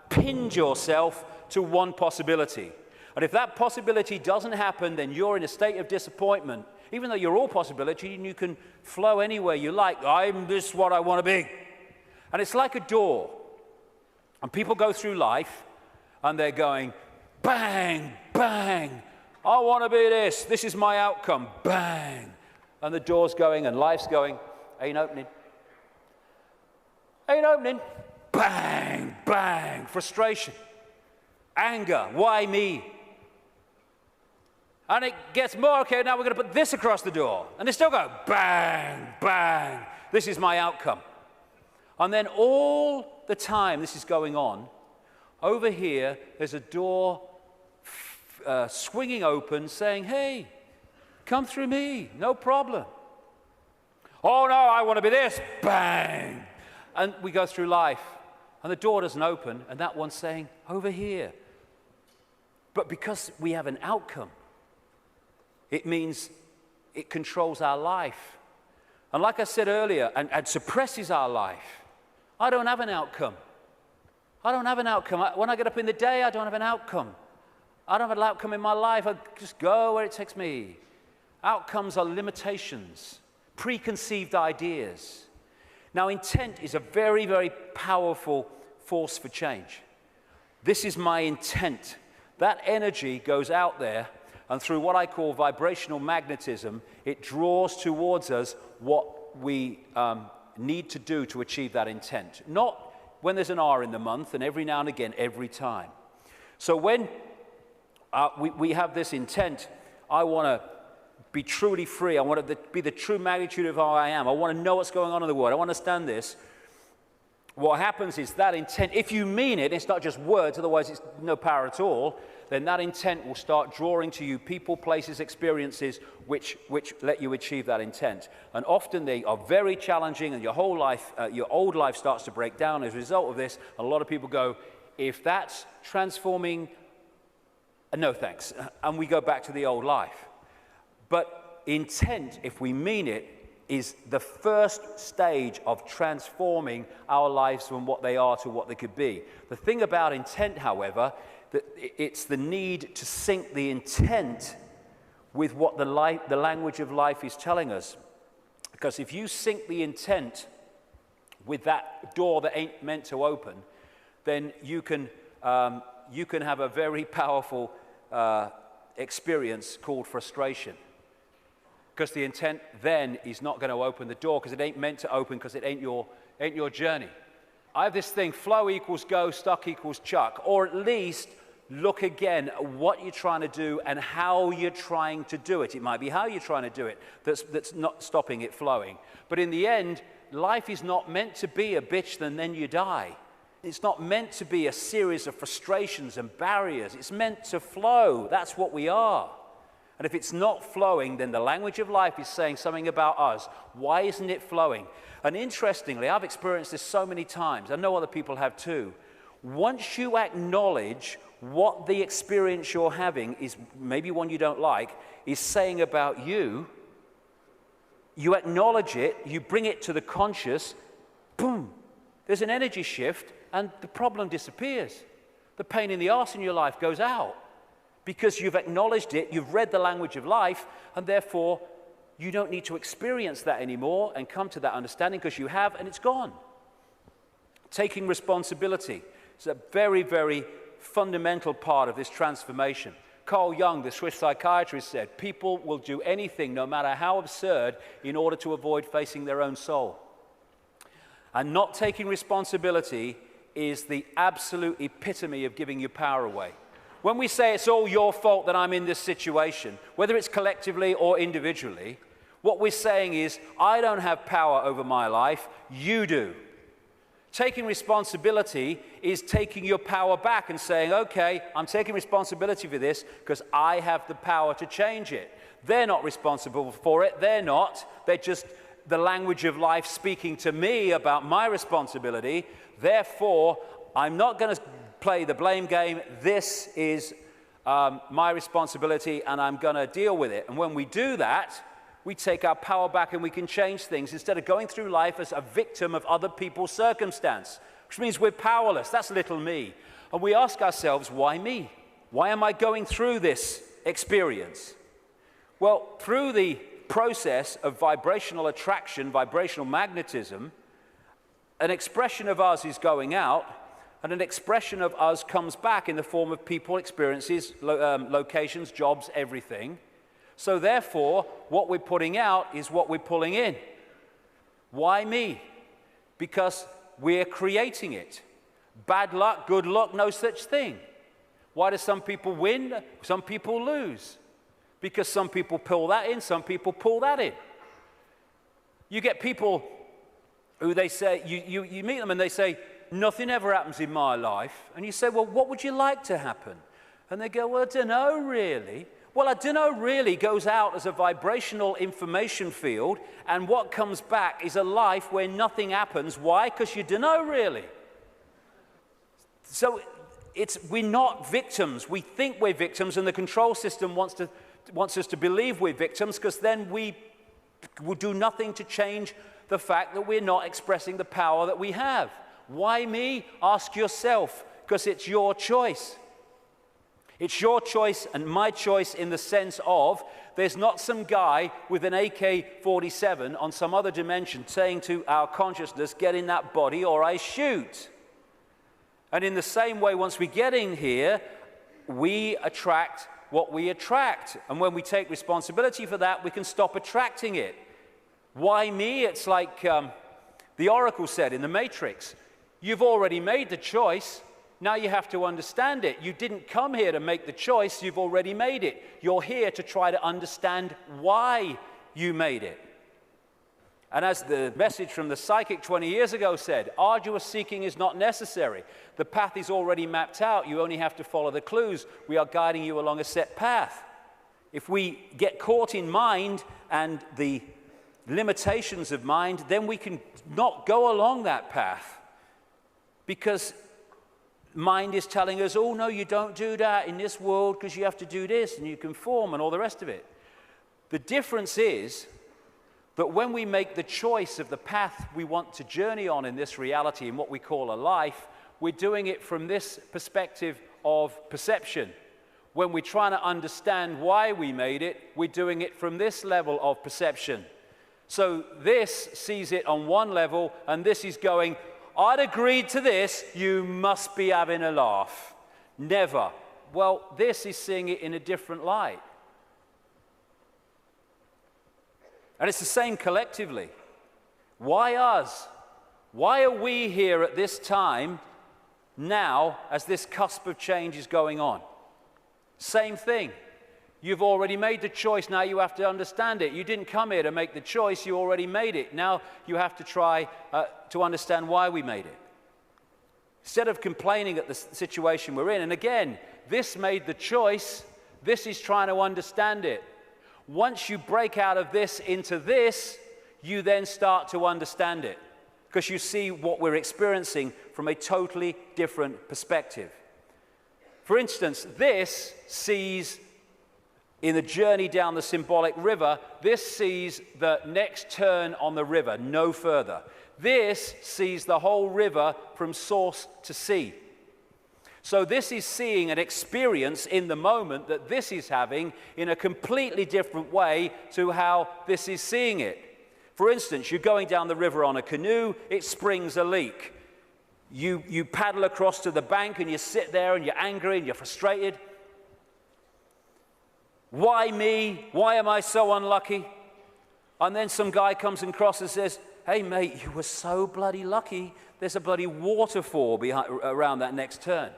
pinned yourself to one possibility. And if that possibility doesn't happen, then you're in a state of disappointment. Even though you're all possibility and you can flow anywhere you like, I'm this what I want to be. And it's like a door. And people go through life and they're going, bang, bang, I want to be this. This is my outcome, bang. And the door's going and life's going, ain't opening. Ain't opening. Bang, bang, frustration, anger, why me? And it gets more, okay, now we're going to put this across the door. And they still go, bang, bang, this is my outcome. And then all the time this is going on, over here, there's a door swinging open saying, hey, come through me, no problem. Oh no, I want to be this, bang. And we go through life, and the door doesn't open, and that one's saying, over here. But because we have an outcome, it means it controls our life. And like I said earlier, and suppresses our life. I don't have an outcome. I don't have an outcome. When I get up in the day, I don't have an outcome. I don't have an outcome in my life. I just go where it takes me. Outcomes are limitations, preconceived ideas. Now, intent is a very, very powerful force for change. This is my intent. That energy goes out there, and through what I call vibrational magnetism, it draws towards us what we need to do to achieve that intent. Not when there's an R in the month, and every now and again, every time. So when we have this intent, I want to be truly free. I want to be the true magnitude of how I am. I want to know what's going on in the world. I want to understand this. What happens is that intent, if you mean it, it's not just words, otherwise it's no power at all, then that intent will start drawing to you people, places, experiences which let you achieve that intent. And often they are very challenging, and your whole life, your old life starts to break down as a result of this. A lot of people go, if that's transforming, no thanks. And we go back to the old life. But intent, if we mean it, is the first stage of transforming our lives from what they are to what they could be. The thing about intent, however, that it's the need to sync the intent with what the language of life is telling us. Because if you sync the intent with that door that ain't meant to open, then you can have a very powerful experience called frustration. Because the intent then is not going to open the door because it ain't meant to open because it ain't your journey. I have this thing, flow equals go, stuck equals chuck. Or at least look again at what you're trying to do and how you're trying to do it. It might be how you're trying to do it that's not stopping it flowing. But in the end, life is not meant to be a bitch and then you die. It's not meant to be a series of frustrations and barriers. It's meant to flow. That's what we are. And if it's not flowing, then the language of life is saying something about us. Why isn't it flowing? And interestingly, I've experienced this so many times. I know other people have too. Once you acknowledge what the experience you're having is, maybe one you don't like, is saying about you, you acknowledge it, you bring it to the conscious, boom, there's an energy shift and the problem disappears. The pain in the arse in your life goes out. Because you've acknowledged it, you've read the language of life, and therefore you don't need to experience that anymore and come to that understanding because you have, and it's gone. Taking responsibility is a very, very fundamental part of this transformation. Carl Jung, the Swiss psychiatrist, said, people will do anything, no matter how absurd, in order to avoid facing their own soul. And not taking responsibility is the absolute epitome of giving your power away. When we say it's all your fault that I'm in this situation, whether it's collectively or individually, what we're saying is, I don't have power over my life, you do. Taking responsibility is taking your power back and saying, okay, I'm taking responsibility for this because I have the power to change it. They're not responsible for it. They're not. They're just the language of life speaking to me about my responsibility. Therefore, I'm not going to play the blame game. This is my responsibility, and I'm going to deal with it. And when we do that, we take our power back and we can change things instead of going through life as a victim of other people's circumstance, which means we're powerless. That's little me. And we ask ourselves, why me? Why am I going through this experience? Well, through the process of vibrational attraction, vibrational magnetism, an expression of us is going out, and an expression of us comes back in the form of people, experiences, locations, jobs, everything. So therefore, what we're putting out is what we're pulling in. Why me? Because we're creating it. Bad luck, good luck, no such thing. Why do some people win? Some people lose. Because some people pull that in, some people pull that in. You get people who they say, you meet them and they say, nothing ever happens in my life. And you say, well, what would you like to happen? And they go, well, I don't know really. Well, I don't know really goes out as a vibrational information field, and what comes back is a life where nothing happens. Why? Because you don't know really. So we're not victims. We think we're victims, and the control system wants us to believe we're victims, because then we will do nothing to change the fact that we're not expressing the power that we have. Why me? Ask yourself, because it's your choice. It's your choice and my choice in the sense of there's not some guy with an AK-47 on some other dimension saying to our consciousness, get in that body or I shoot. And in the same way, once we get in here, we attract what we attract. And when we take responsibility for that, we can stop attracting it. Why me? It's like the Oracle said in the Matrix. You've already made the choice. Now you have to understand it. You didn't come here to make the choice. You've already made it. You're here to try to understand why you made it. And as the message from the psychic 20 years ago said, arduous seeking is not necessary. The path is already mapped out. You only have to follow the clues. We are guiding you along a set path. If we get caught in mind and the limitations of mind, then we can not go along that path, because mind is telling us, oh no, you don't do that in this world because you have to do this and you conform and all the rest of it. The difference is that when we make the choice of the path we want to journey on in this reality, in what we call a life, we're doing it from this perspective of perception. When we're trying to understand why we made it, we're doing it from this level of perception. So this sees it on one level, and this is going, I'd agreed to this, you must be having a laugh. Never. Well, this is seeing it in a different light. And it's the same collectively. Why us? Why are we here at this time now as this cusp of change is going on? Same thing. You've already made the choice, now you have to understand it. You didn't come here to make the choice, you already made it. Now you have to try to understand why we made it. Instead of complaining at the situation we're in, and again, this made the choice, this is trying to understand it. Once you break out of this into this, you then start to understand it, because you see what we're experiencing from a totally different perspective. For instance, this sees, in the journey down the symbolic river, this sees the next turn on the river, no further. This sees the whole river from source to sea. So this is seeing an experience in the moment that this is having in a completely different way to how this is seeing it. For instance, you're going down the river on a canoe, it springs a leak. You paddle across to the bank and you sit there and you're angry and you're frustrated. Why me? Why am I so unlucky? And then some guy comes across and says, hey mate, you were so bloody lucky. There's a bloody waterfall around that next turn.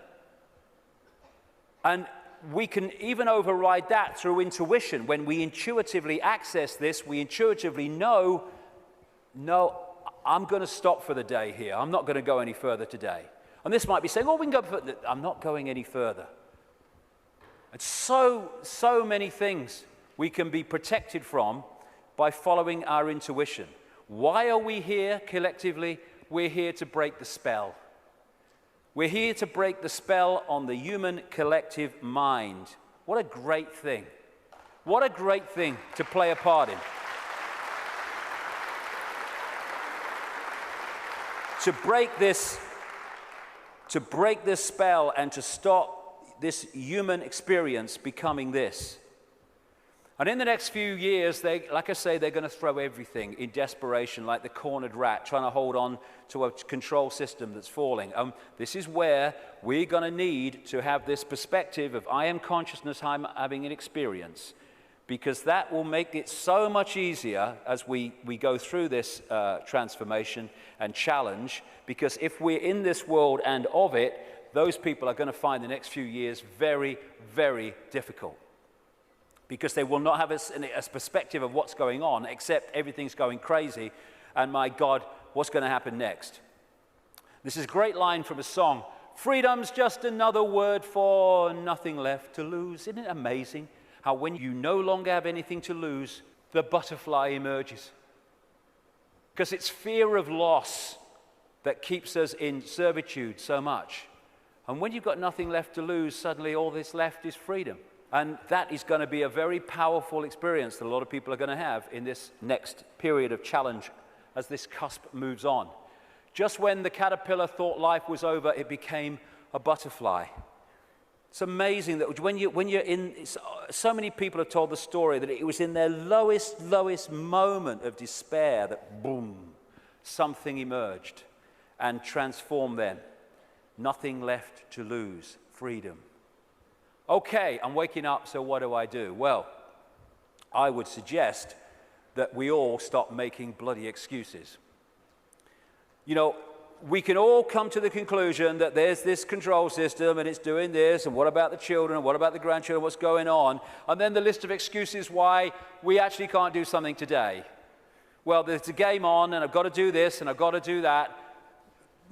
And we can even override that through intuition. When we intuitively access this, we intuitively know, no, I'm going to stop for the day here. I'm not going to go any further today. And this might be saying, oh, we can go further. I'm not going any further. And so many things we can be protected from by following our intuition. Why are we here collectively? We're here to break the spell. We're here to break the spell on the human collective mind. What a great thing. What a great thing to play a part in. To break this spell and to stop this human experience becoming this. And in the next few years, like I say, they're going to throw everything in desperation, like the cornered rat, trying to hold on to a control system that's falling. This is where we're going to need to have this perspective of I am consciousness, I'm having an experience, because that will make it so much easier as we go through this transformation and challenge, because if we're in this world and of it, those people are going to find the next few years very, very difficult. Because they will not have a perspective of what's going on, except everything's going crazy, and my God, what's going to happen next? This is a great line from a song. Freedom's just another word for nothing left to lose. Isn't it amazing how when you no longer have anything to lose, the butterfly emerges? Because it's fear of loss that keeps us in servitude so much. And when you've got nothing left to lose, suddenly all that's left is freedom. And that is going to be a very powerful experience that a lot of people are going to have in this next period of challenge as this cusp moves on. Just when the caterpillar thought life was over, it became a butterfly. It's amazing that when you're in, so many people have told the story that it was in their lowest moment of despair that boom, something emerged and transformed them. Nothing left to lose, freedom. Okay, I'm waking up, so what do I do? Well, I would suggest that we all stop making bloody excuses. You know, we can all come to the conclusion that there's this control system and it's doing this, and what about the children, and what about the grandchildren, what's going on? And then the list of excuses why we actually can't do something today. Well, there's a game on, and I've got to do this, and I've got to do that.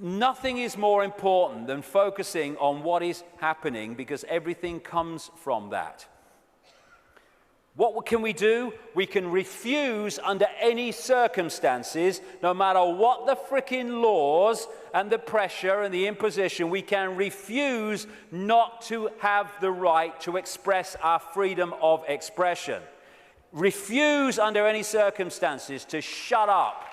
Nothing is more important than focusing on what is happening, because everything comes from that. What can we do? We can refuse under any circumstances, no matter what the frickin' laws and the pressure and the imposition, we can refuse not to have the right to express our freedom of expression. Refuse under any circumstances to shut up.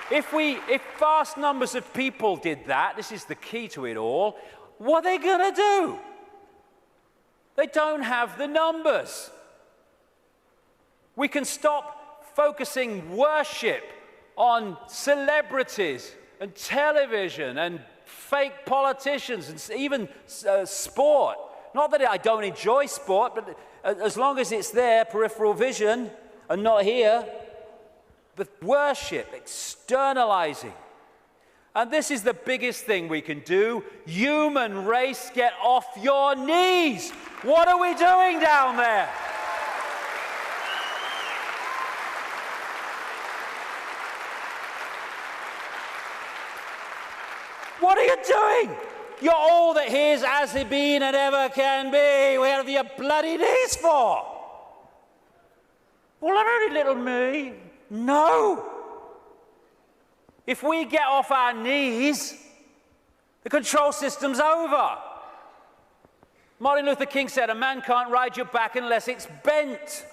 If vast numbers of people did that, this is the key to it all, what are they going to do? They don't have the numbers. We can stop focusing worship on celebrities and television and fake politicians and even sport. Not that I don't enjoy sport, but as long as it's there, peripheral vision, and not here, the worship, externalizing. And this is the biggest thing we can do. Human race, get off your knees. What are we doing down there? What are you doing? You're all that here's as it been and ever can be. What have your bloody knees for? Well, I'm only little me. No. If we get off our knees, the control system's over. Martin Luther King said, a man can't ride your back unless it's bent.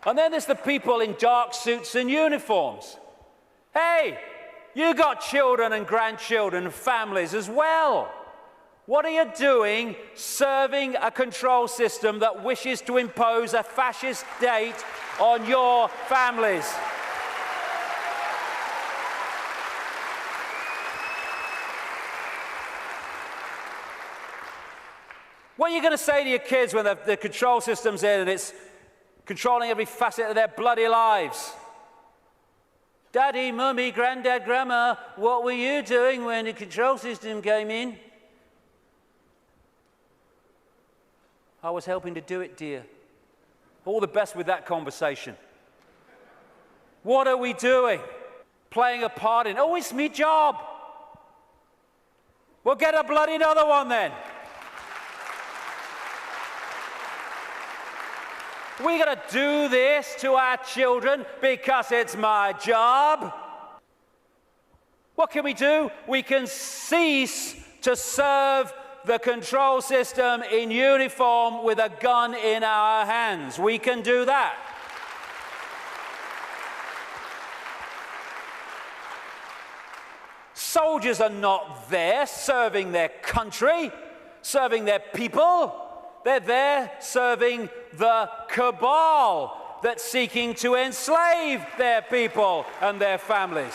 And then there's the people in dark suits and uniforms. Hey, you got children and grandchildren and families as well. What are you doing serving a control system that wishes to impose a fascist state on your families? What are you going to say to your kids when the control system's in and it's controlling every facet of their bloody lives? Daddy, Mummy, Granddad, Grandma, what were you doing when the control system came in? I was helping to do it, dear. All the best with that conversation. What are we doing? Playing a part in, oh, it's me job. Well, get a bloody another one then. We got to do this to our children because it's my job. What can we do? We can cease to serve the control system in uniform with a gun in our hands. We can do that. Soldiers are not there serving their country, serving their people. They're there serving the cabal that's seeking to enslave their people and their families.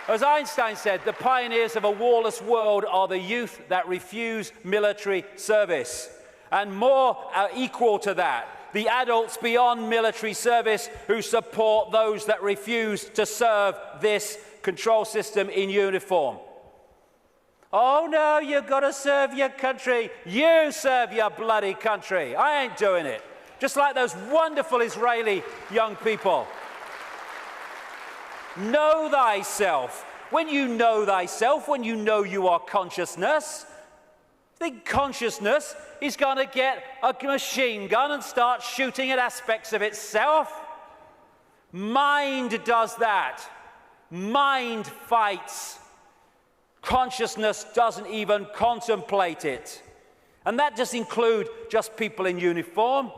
As Einstein said, the pioneers of a warless world are the youth that refuse military service. And more are equal to that, the adults beyond military service who support those that refuse to serve this control system in uniform. Oh no, you've got to serve your country. You serve your bloody country. I ain't doing it. Just like those wonderful Israeli young people. Know thyself. When you know thyself, when you know you are consciousness, the consciousness is going to get a machine gun and start shooting at aspects of itself. Mind does that. Mind fights. Consciousness doesn't even contemplate it. And that doesn't include just people in uniform.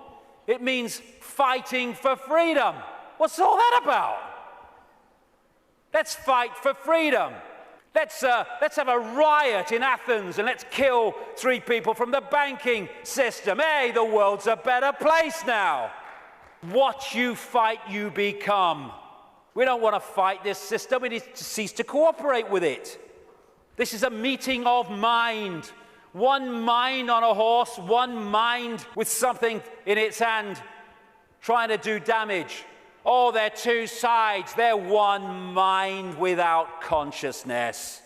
It means fighting for freedom. What's all that about? Let's fight for freedom. Let's have a riot in Athens and let's kill 3 people from the banking system. Hey, the world's a better place now. What you fight, you become. We don't want to fight this system. We need to cease to cooperate with it. This is a meeting of mind. One mind on a horse, one mind with something in its hand trying to do damage. Oh, they're 2 sides. They're one mind without consciousness.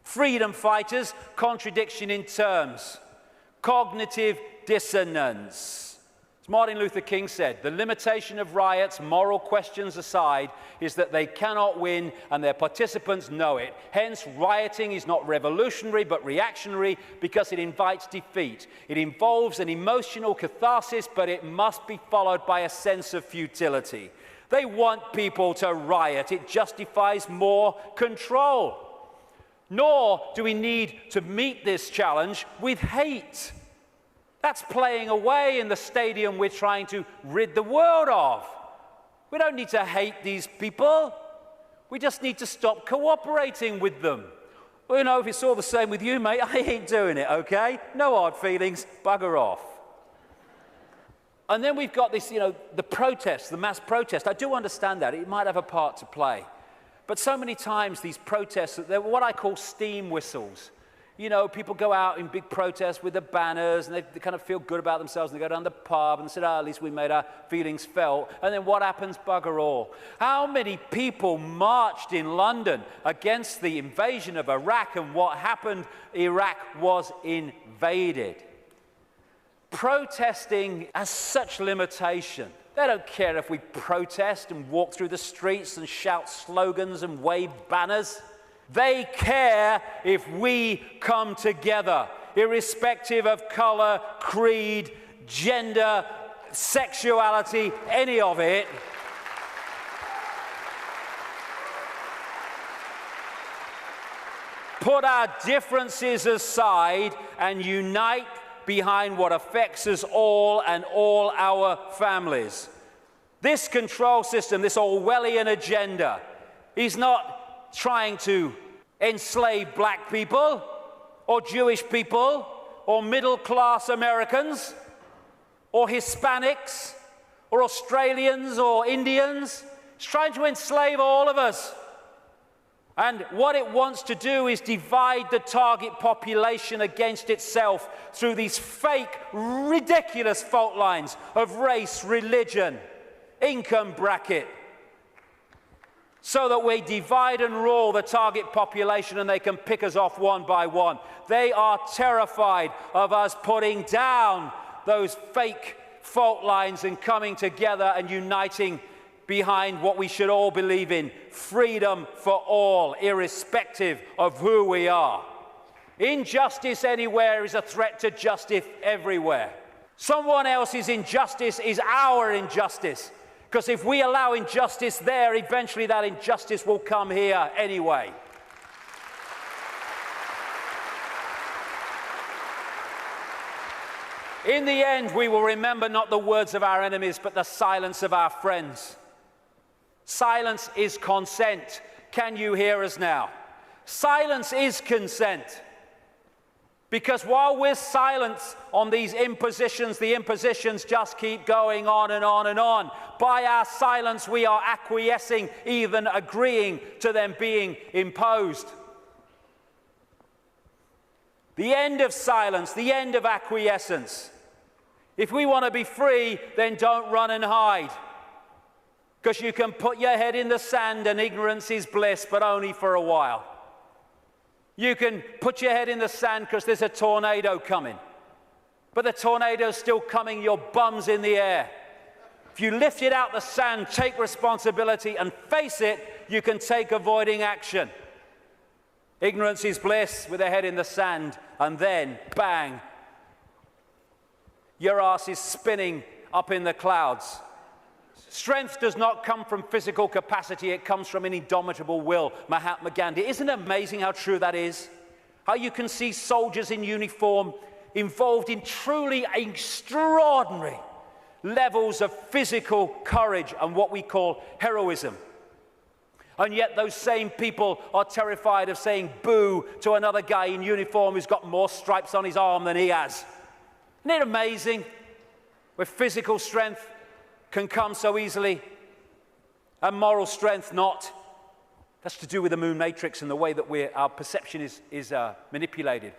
Freedom fighters, contradiction in terms. Cognitive dissonance. As Martin Luther King said, the limitation of riots, moral questions aside, is that they cannot win and their participants know it. Hence, rioting is not revolutionary but reactionary because it invites defeat. It involves an emotional catharsis, but it must be followed by a sense of futility. They want people to riot. It justifies more control. Nor do we need to meet this challenge with hate. That's playing away in the stadium we're trying to rid the world of. We don't need to hate these people. We just need to stop cooperating with them. Well, you know, if it's all the same with you, mate, I ain't doing it, okay? No hard feelings, bugger off. And then we've got this, you know, the protest, the mass protest. I do understand that. It might have a part to play. But so many times these protests, they're what I call steam whistles. You know, people go out in big protests with the banners and they kind of feel good about themselves and they go down the pub and say, at least we made our feelings felt. And then what happens? Bugger all. How many people marched in London against the invasion of Iraq, and what happened? Iraq was invaded. Protesting has such limitation. They don't care if we protest and walk through the streets and shout slogans and wave banners. They care if we come together, irrespective of color, creed, gender, sexuality, any of it. Put our differences aside and unite behind what affects us all and all our families. This control system, this Orwellian agenda, is not trying to enslave black people or Jewish people or middle-class Americans or Hispanics or Australians or Indians. It's trying to enslave all of us. And what it wants to do is divide the target population against itself through these fake, ridiculous fault lines of race, religion, income bracket, so that we divide and rule the target population and they can pick us off one by one. They are terrified of us putting down those fake fault lines and coming together and uniting behind what we should all believe in: freedom for all, irrespective of who we are. Injustice anywhere is a threat to justice everywhere. Someone else's injustice is our injustice, because if we allow injustice there, eventually that injustice will come here anyway. In the end, we will remember not the words of our enemies, but the silence of our friends. Silence is consent. Can you hear us now? Silence is consent. Because while we're silent on these impositions, the impositions just keep going on and on and on. By our silence, we are acquiescing, even agreeing to them being imposed. The end of silence, the end of acquiescence. If we want to be free, then don't run and hide. Because you can put your head in the sand and ignorance is bliss, but only for a while. You can put your head in the sand because there's a tornado coming. But the tornado's still coming, your bum's in the air. If you lift it out the sand, take responsibility and face it, you can take avoiding action. Ignorance is bliss with a head in the sand, and then, bang, your ass is spinning up in the clouds. Strength does not come from physical capacity, it comes from an indomitable will. Mahatma Gandhi. Isn't it amazing how true that is? How you can see soldiers in uniform involved in truly extraordinary levels of physical courage and what we call heroism. And yet those same people are terrified of saying boo to another guy in uniform who's got more stripes on his arm than he has. Isn't it amazing? Where physical strength can come so easily, and moral strength not. That's to do with the moon matrix and the way that our perception is manipulated.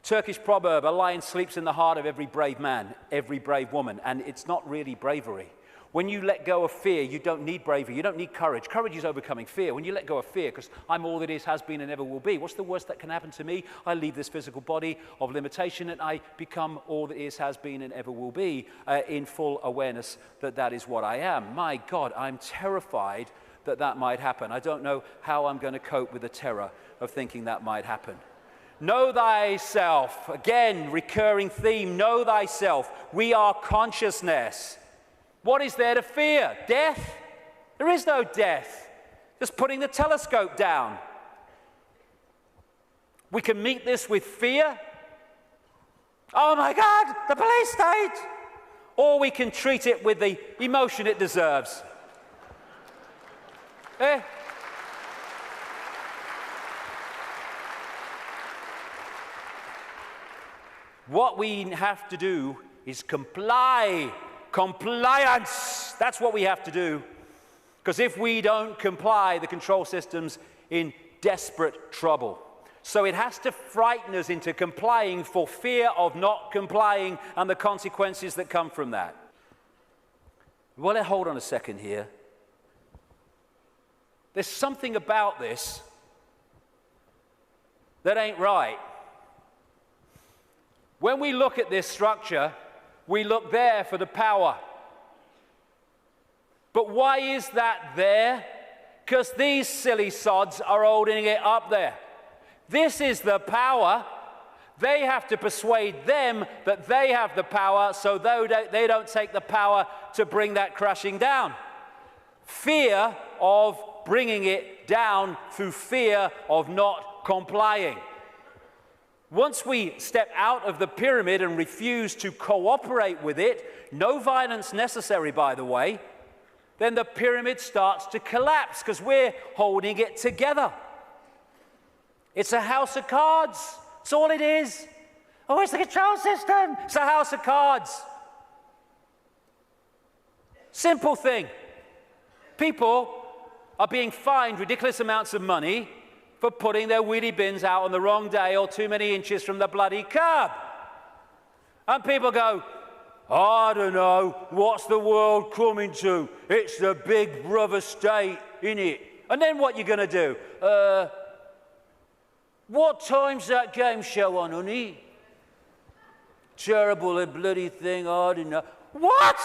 Turkish proverb: a lion sleeps in the heart of every brave man, every brave woman, and it's not really bravery. When you let go of fear, you don't need bravery, you don't need courage. Courage is overcoming fear. When you let go of fear, because I'm all that is, has been, and ever will be, what's the worst that can happen to me? I leave this physical body of limitation and I become all that is, has been, and ever will be, in full awareness that that is what I am. My God, I'm terrified that that might happen. I don't know how I'm going to cope with the terror of thinking that might happen. Know thyself. Again, recurring theme, know thyself. We are consciousness. What is there to fear? Death? There is no death. Just putting the telescope down. We can meet this with fear. Oh my God, the police state! Or we can treat it with the emotion it deserves. What we have to do is comply. Compliance, that's what we have to do. Because if we don't comply, the control system's in desperate trouble. So it has to frighten us into complying for fear of not complying and the consequences that come from that. Well, hold on a second here. There's something about this that ain't right. When we look at this structure, we look there for the power. But why is that there? Because these silly sods are holding it up there. This is the power. They have to persuade them that they have the power, so they don't take the power to bring that crashing down. Fear of bringing it down through fear of not complying. Once we step out of the pyramid and refuse to cooperate with it, no violence necessary, by the way, then the pyramid starts to collapse because we're holding it together. It's a house of cards. That's all it is. Oh, it's the control system. It's a house of cards. Simple thing. People are being fined ridiculous amounts of money for putting their wheelie bins out on the wrong day or too many inches from the bloody curb. And people go, I don't know, what's the world coming to? It's the big brother state, innit? And then what you going to do? What time's that game show on, honey? Terrible, a bloody thing, I don't know. What?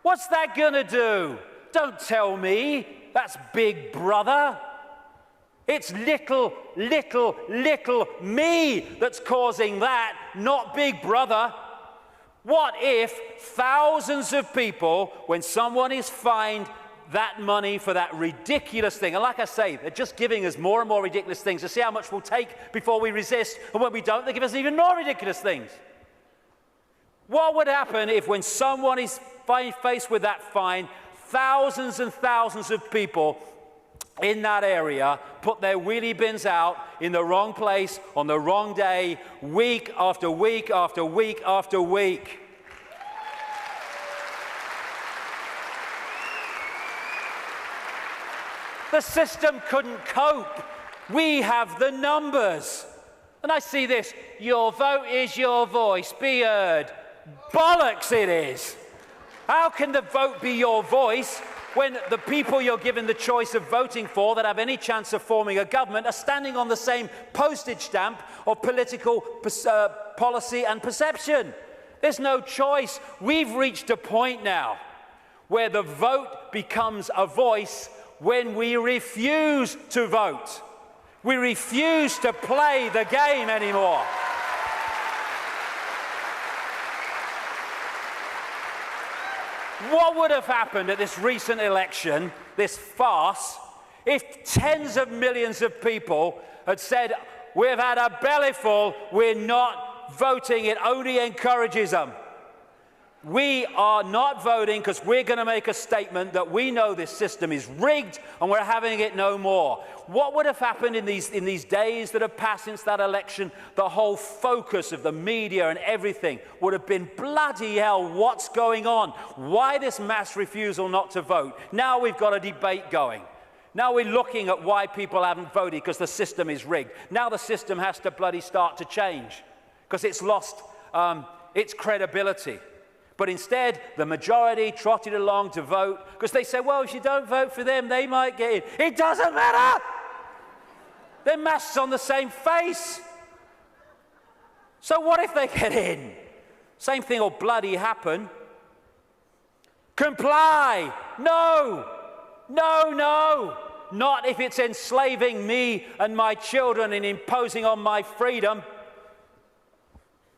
What's that gonna do? Don't tell me that's Big Brother. It's little me that's causing that, not Big Brother. What if thousands of people, when someone is fined that money for that ridiculous thing, and like I say, they're just giving us more and more ridiculous things to see how much we'll take before we resist, and when we don't, they give us even more ridiculous things. What would happen if when someone is faced with that fine, thousands and thousands of people in that area put their wheelie bins out in the wrong place on the wrong day, week after week after week after week? The system couldn't cope. We have the numbers. And I see this, your vote is your voice, be heard. Bollocks it is. How can the vote be your voice when the people you're given the choice of voting for that have any chance of forming a government are standing on the same postage stamp of political policy and perception? There's no choice. We've reached a point now where the vote becomes a voice when we refuse to vote. We refuse to play the game anymore. What would have happened at this recent election, this farce, if tens of millions of people had said, we've had a bellyful, we're not voting, it only encourages them. We are not voting because we're going to make a statement that we know this system is rigged and we're having it no more. What would have happened in these days that have passed since that election? The whole focus of the media and everything would have been, bloody hell, what's going on? Why this mass refusal not to vote? Now we've got a debate going. Now we're looking at why people haven't voted because the system is rigged. Now the system has to bloody start to change because it's lost its credibility. But instead, the majority trotted along to vote because they said, well, if you don't vote for them, they might get in. It doesn't matter. Their masks on the same face. So what if they get in? Same thing will bloody happen. Comply. No. No, no. Not if it's enslaving me and my children and imposing on my freedom.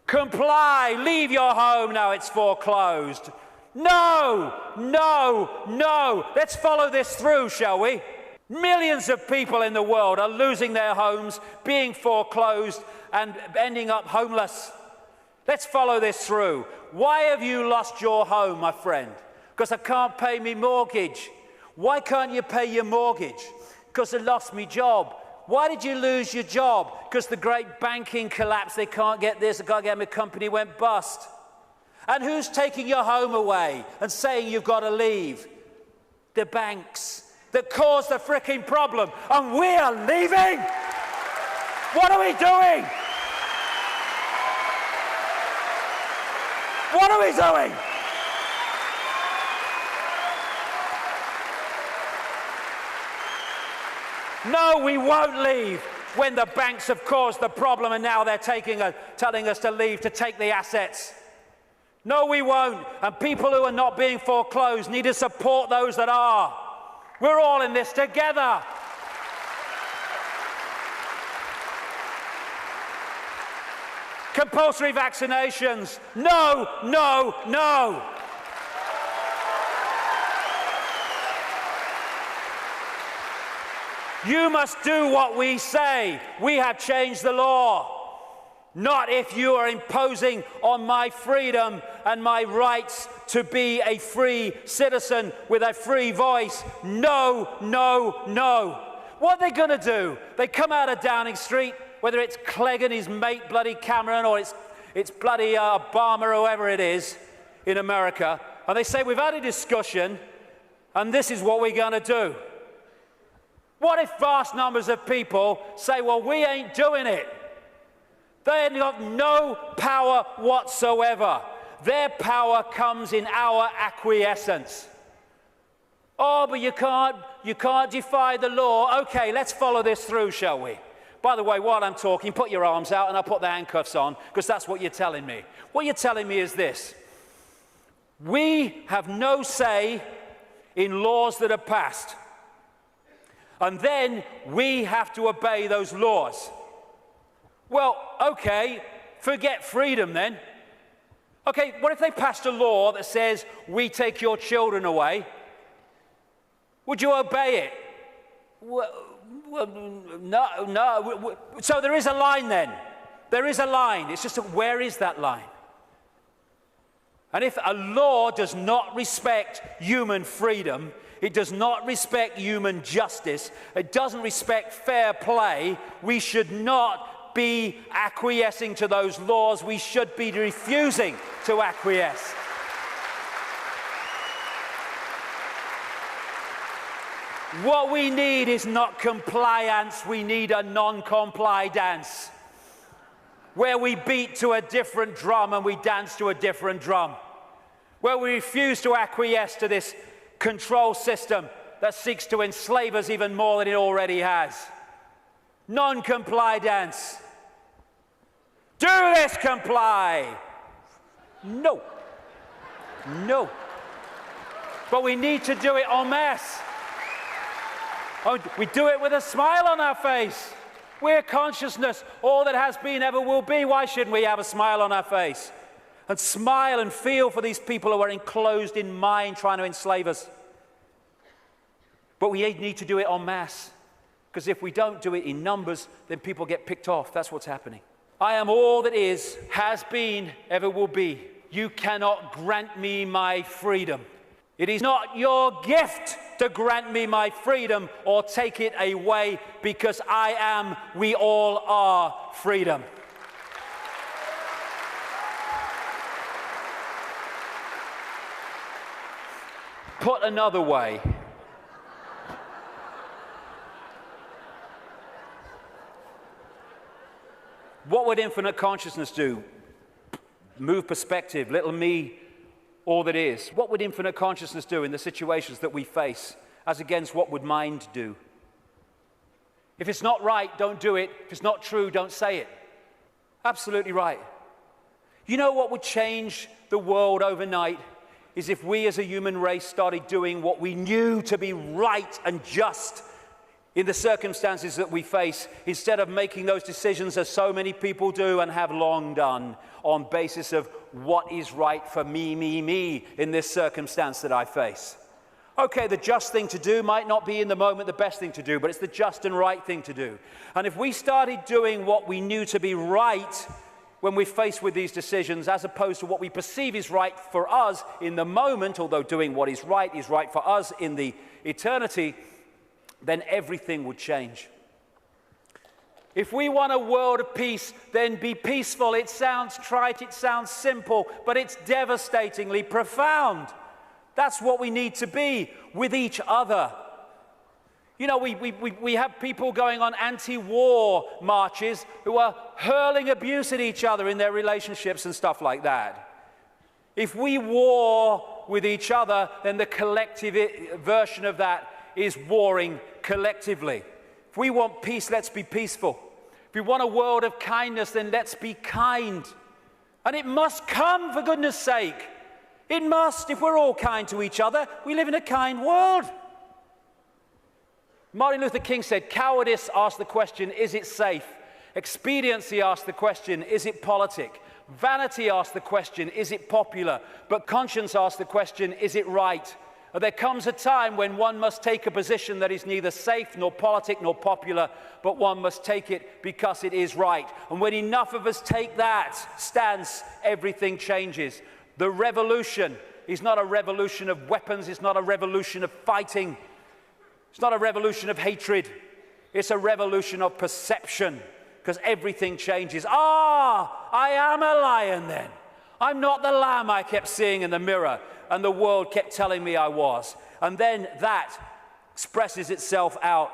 Comply, leave your home now it's foreclosed. No, no, no. Let's follow this through, shall we? Millions of people in the world are losing their homes, being foreclosed, and ending up homeless. Let's follow this through. Why have you lost your home, my friend? Because I can't pay me mortgage. Why can't you pay your mortgage? Because I lost my job. Why did you lose your job? Because the great banking collapse, they can't get this, they can't get my company went bust. And who's taking your home away and saying you've got to leave? The banks that caused the fricking problem. And we are leaving? What are we doing? What are we doing? No, we won't leave when the banks have caused the problem and now they're telling us to leave to take the assets. No, we won't. And people who are not being foreclosed need to support those that are. We're all in this together. Compulsory vaccinations. No, no, no. You must do what we say. We have changed the law. Not if you are imposing on my freedom and my rights to be a free citizen with a free voice. No, no, no. What are they going to do? They come out of Downing Street, whether it's Clegg and his mate bloody Cameron or it's bloody Obama or whoever it is in America, and they say, we've had a discussion and this is what we're going to do. What if vast numbers of people say, well, we ain't doing it? They have no power whatsoever. Their power comes in our acquiescence. Oh, but you can't defy the law. Okay, let's follow this through, shall we? By the way, while I'm talking, put your arms out and I'll put the handcuffs on, because that's what you're telling me. What you're telling me is this. We have no say in laws that are passed. And then we have to obey those laws. Well, okay, forget freedom then. Okay, what if they passed a law that says, we take your children away? Would you obey it? Well, no. So there is a line then. There is a line. It's just, where is that line? And if a law does not respect human freedom, it does not respect human justice, it doesn't respect fair play, we should not be acquiescing to those laws. We should be refusing to acquiesce. What we need is not compliance, we need a non-comply dance, where we beat to a different drum and we dance to a different drum, where we refuse to acquiesce to this control system that seeks to enslave us even more than it already has. Non-comply dance. Do this, comply. No. No. But we need to do it en masse. Oh, we do it with a smile on our face. We're consciousness, all that has been, ever will be. Why shouldn't we have a smile on our face? And smile and feel for these people who are enclosed in mind trying to enslave us. But we need to do it en masse. Because if we don't do it in numbers, then people get picked off. That's what's happening. I am all that is, has been, ever will be. You cannot grant me my freedom. It is not your gift to grant me my freedom or take it away, because I am, we all are freedom. Put another way, what would infinite consciousness do? Move perspective, little me, all that is. What would infinite consciousness do in the situations that we face, as against what would mind do? If it's not right, don't do it. If it's not true, don't say it. Absolutely right. You know what would change the world overnight is if we as a human race started doing what we knew to be right and just in the circumstances that we face, instead of making those decisions as so many people do and have long done on basis of what is right for me in this circumstance that I face. Okay, the just thing to do might not be in the moment the best thing to do, but it's the just and right thing to do. And if we started doing what we knew to be right when we're faced with these decisions, as opposed to what we perceive is right for us in the moment, although doing what is right for us in the eternity, then everything would change. If we want a world of peace, then be peaceful. It sounds trite, it sounds simple, but it's devastatingly profound. That's what we need to be with each other. You know, we have people going on anti-war marches who are hurling abuse at each other in their relationships and stuff like that. If we war with each other, then the collective version of that is warring collectively. If we want peace, let's be peaceful. If we want a world of kindness, then let's be kind. And it must come, for goodness sake. It must. If we're all kind to each other, we live in a kind world. Martin Luther King said, cowardice asks the question, is it safe? Expediency asks the question, is it politic? Vanity asks the question, is it popular? But conscience asks the question, is it right? There comes a time when one must take a position that is neither safe nor politic nor popular, but one must take it because it is right. And when enough of us take that stance, everything changes. The revolution is not a revolution of weapons, it's not a revolution of fighting, it's not a revolution of hatred, it's a revolution of perception, because everything changes. I am a lion then. I'm not the lamb I kept seeing in the mirror and the world kept telling me I was. And then that expresses itself out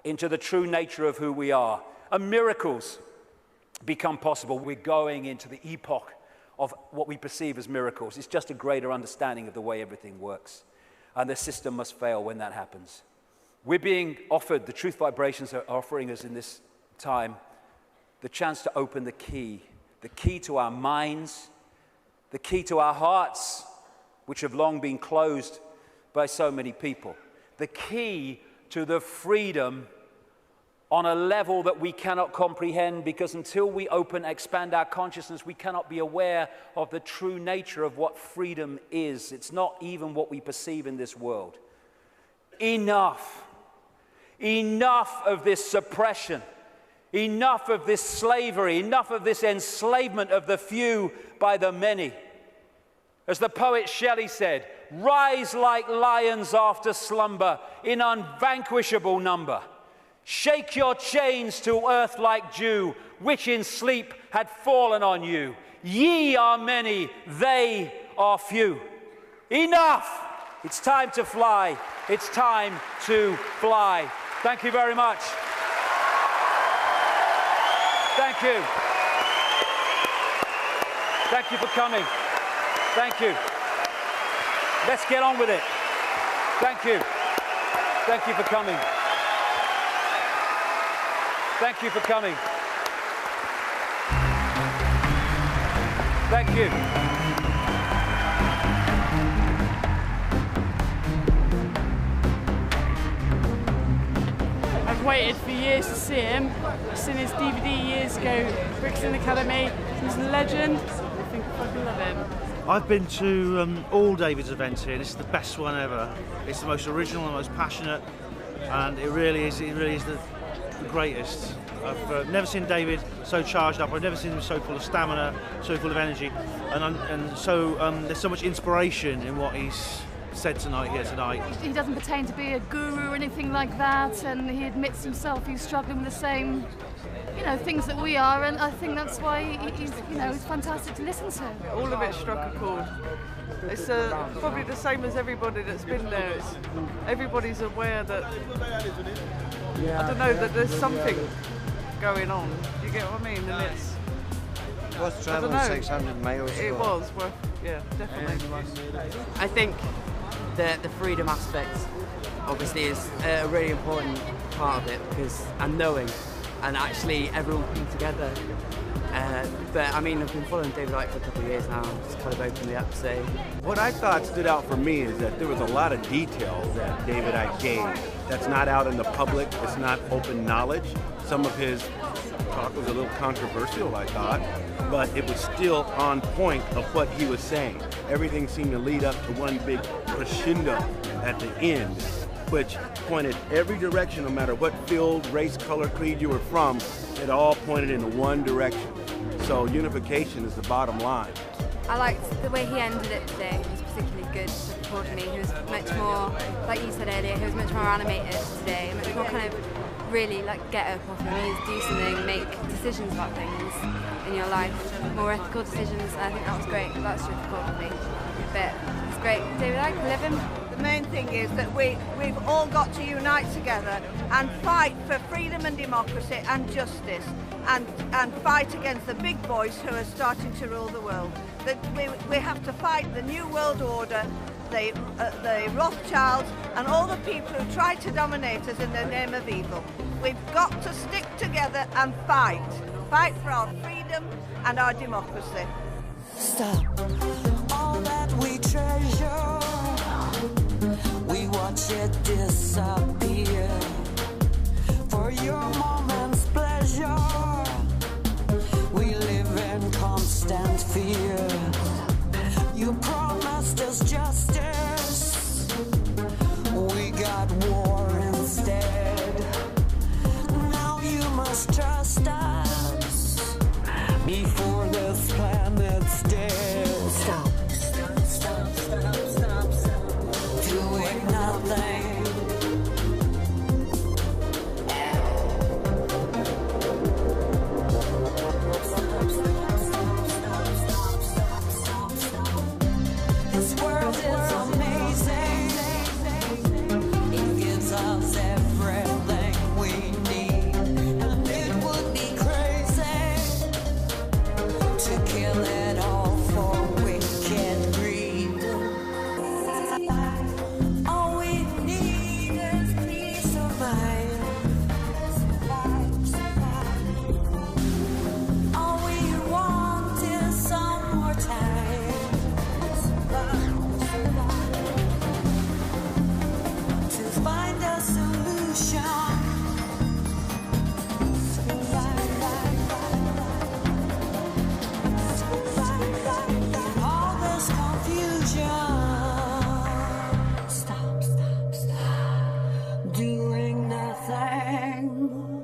into the true nature of who we are. And miracles become possible. We're going into the epoch of what we perceive as miracles. It's just a greater understanding of the way everything works. And the system must fail when that happens. We're being offered, the truth vibrations are offering us in this time, the chance to open the key to our minds, the key to our hearts, which have long been closed by so many people. The key to the freedom on a level that we cannot comprehend, because until we expand our consciousness, we cannot be aware of the true nature of what freedom is. It's not even what we perceive in this world. Enough. Enough of this suppression. Enough of this slavery. Enough of this enslavement of the few by the many. As the poet Shelley said, rise like lions after slumber in unvanquishable number. Shake your chains to earth like dew, which in sleep had fallen on you. Ye are many, they are few. Enough! It's time to fly. It's time to fly. Thank you very much. Thank you. Thank you for coming. Thank you. Let's get on with it. Thank you. Thank you for coming. Thank you for coming. Thank you. I've waited for years to see him. I've seen his DVD years ago, Brixton Academy. He's a legend. I think I fucking love him. I've been to all David's events here. This is the best one ever. It's the most original, the most passionate, and it really is the greatest. I've never seen David so charged up. I've never seen him so full of stamina, so full of energy, and so there's so much inspiration in what he's said here tonight. He doesn't pretend to be a guru or anything like that, and he admits himself he's struggling with the same, things that we are, and I think that's why he's fantastic to listen to. All of it struck a chord. It's probably the same as everybody that's been there. Everybody's aware that, I don't know, that there's something going on. Do you get what I mean? And it was traveling 600 miles. It was, yeah, definitely. I think the freedom aspect obviously is a really important part of it, and knowing, and actually everyone coming together. But I mean, I've been following David Icke for a couple of years now. It's kind of opened me up. So what I thought stood out for me is that there was a lot of detail that David Icke gave that's not out in the public. It's not open knowledge. Some of his talk was a little controversial, I thought, but it was still on point of what he was saying. Everything seemed to lead up to one big crescendo at the end, which pointed every direction, no matter what field, race, color, creed you were from. It all pointed in one direction. So unification is the bottom line. I liked the way he ended it today. It was particularly good for me. He was much more, like you said earlier, he was much more animated today, much more kind of really get up off your knees, do something, make decisions about things in your life, more ethical decisions. I think that was great. That's difficult for me. But it's great. David Icke, live him. The main thing is that we've all got to unite together and fight for freedom and democracy and justice, and fight against the big boys who are starting to rule the world. That we have to fight the New World Order, the Rothschilds, and all the people who try to dominate us in the name of evil. We've got to stick together and fight for our freedom and our democracy. Stop all that we treasure. We watch it disappear for your moment's pleasure. We live in constant fear. You promised us justice. We got war instead. Now you must trust us before this planet's dead. Stop. Doing nothing. This world is amazing. It gives us everything we need, and it would be crazy Doing nothing.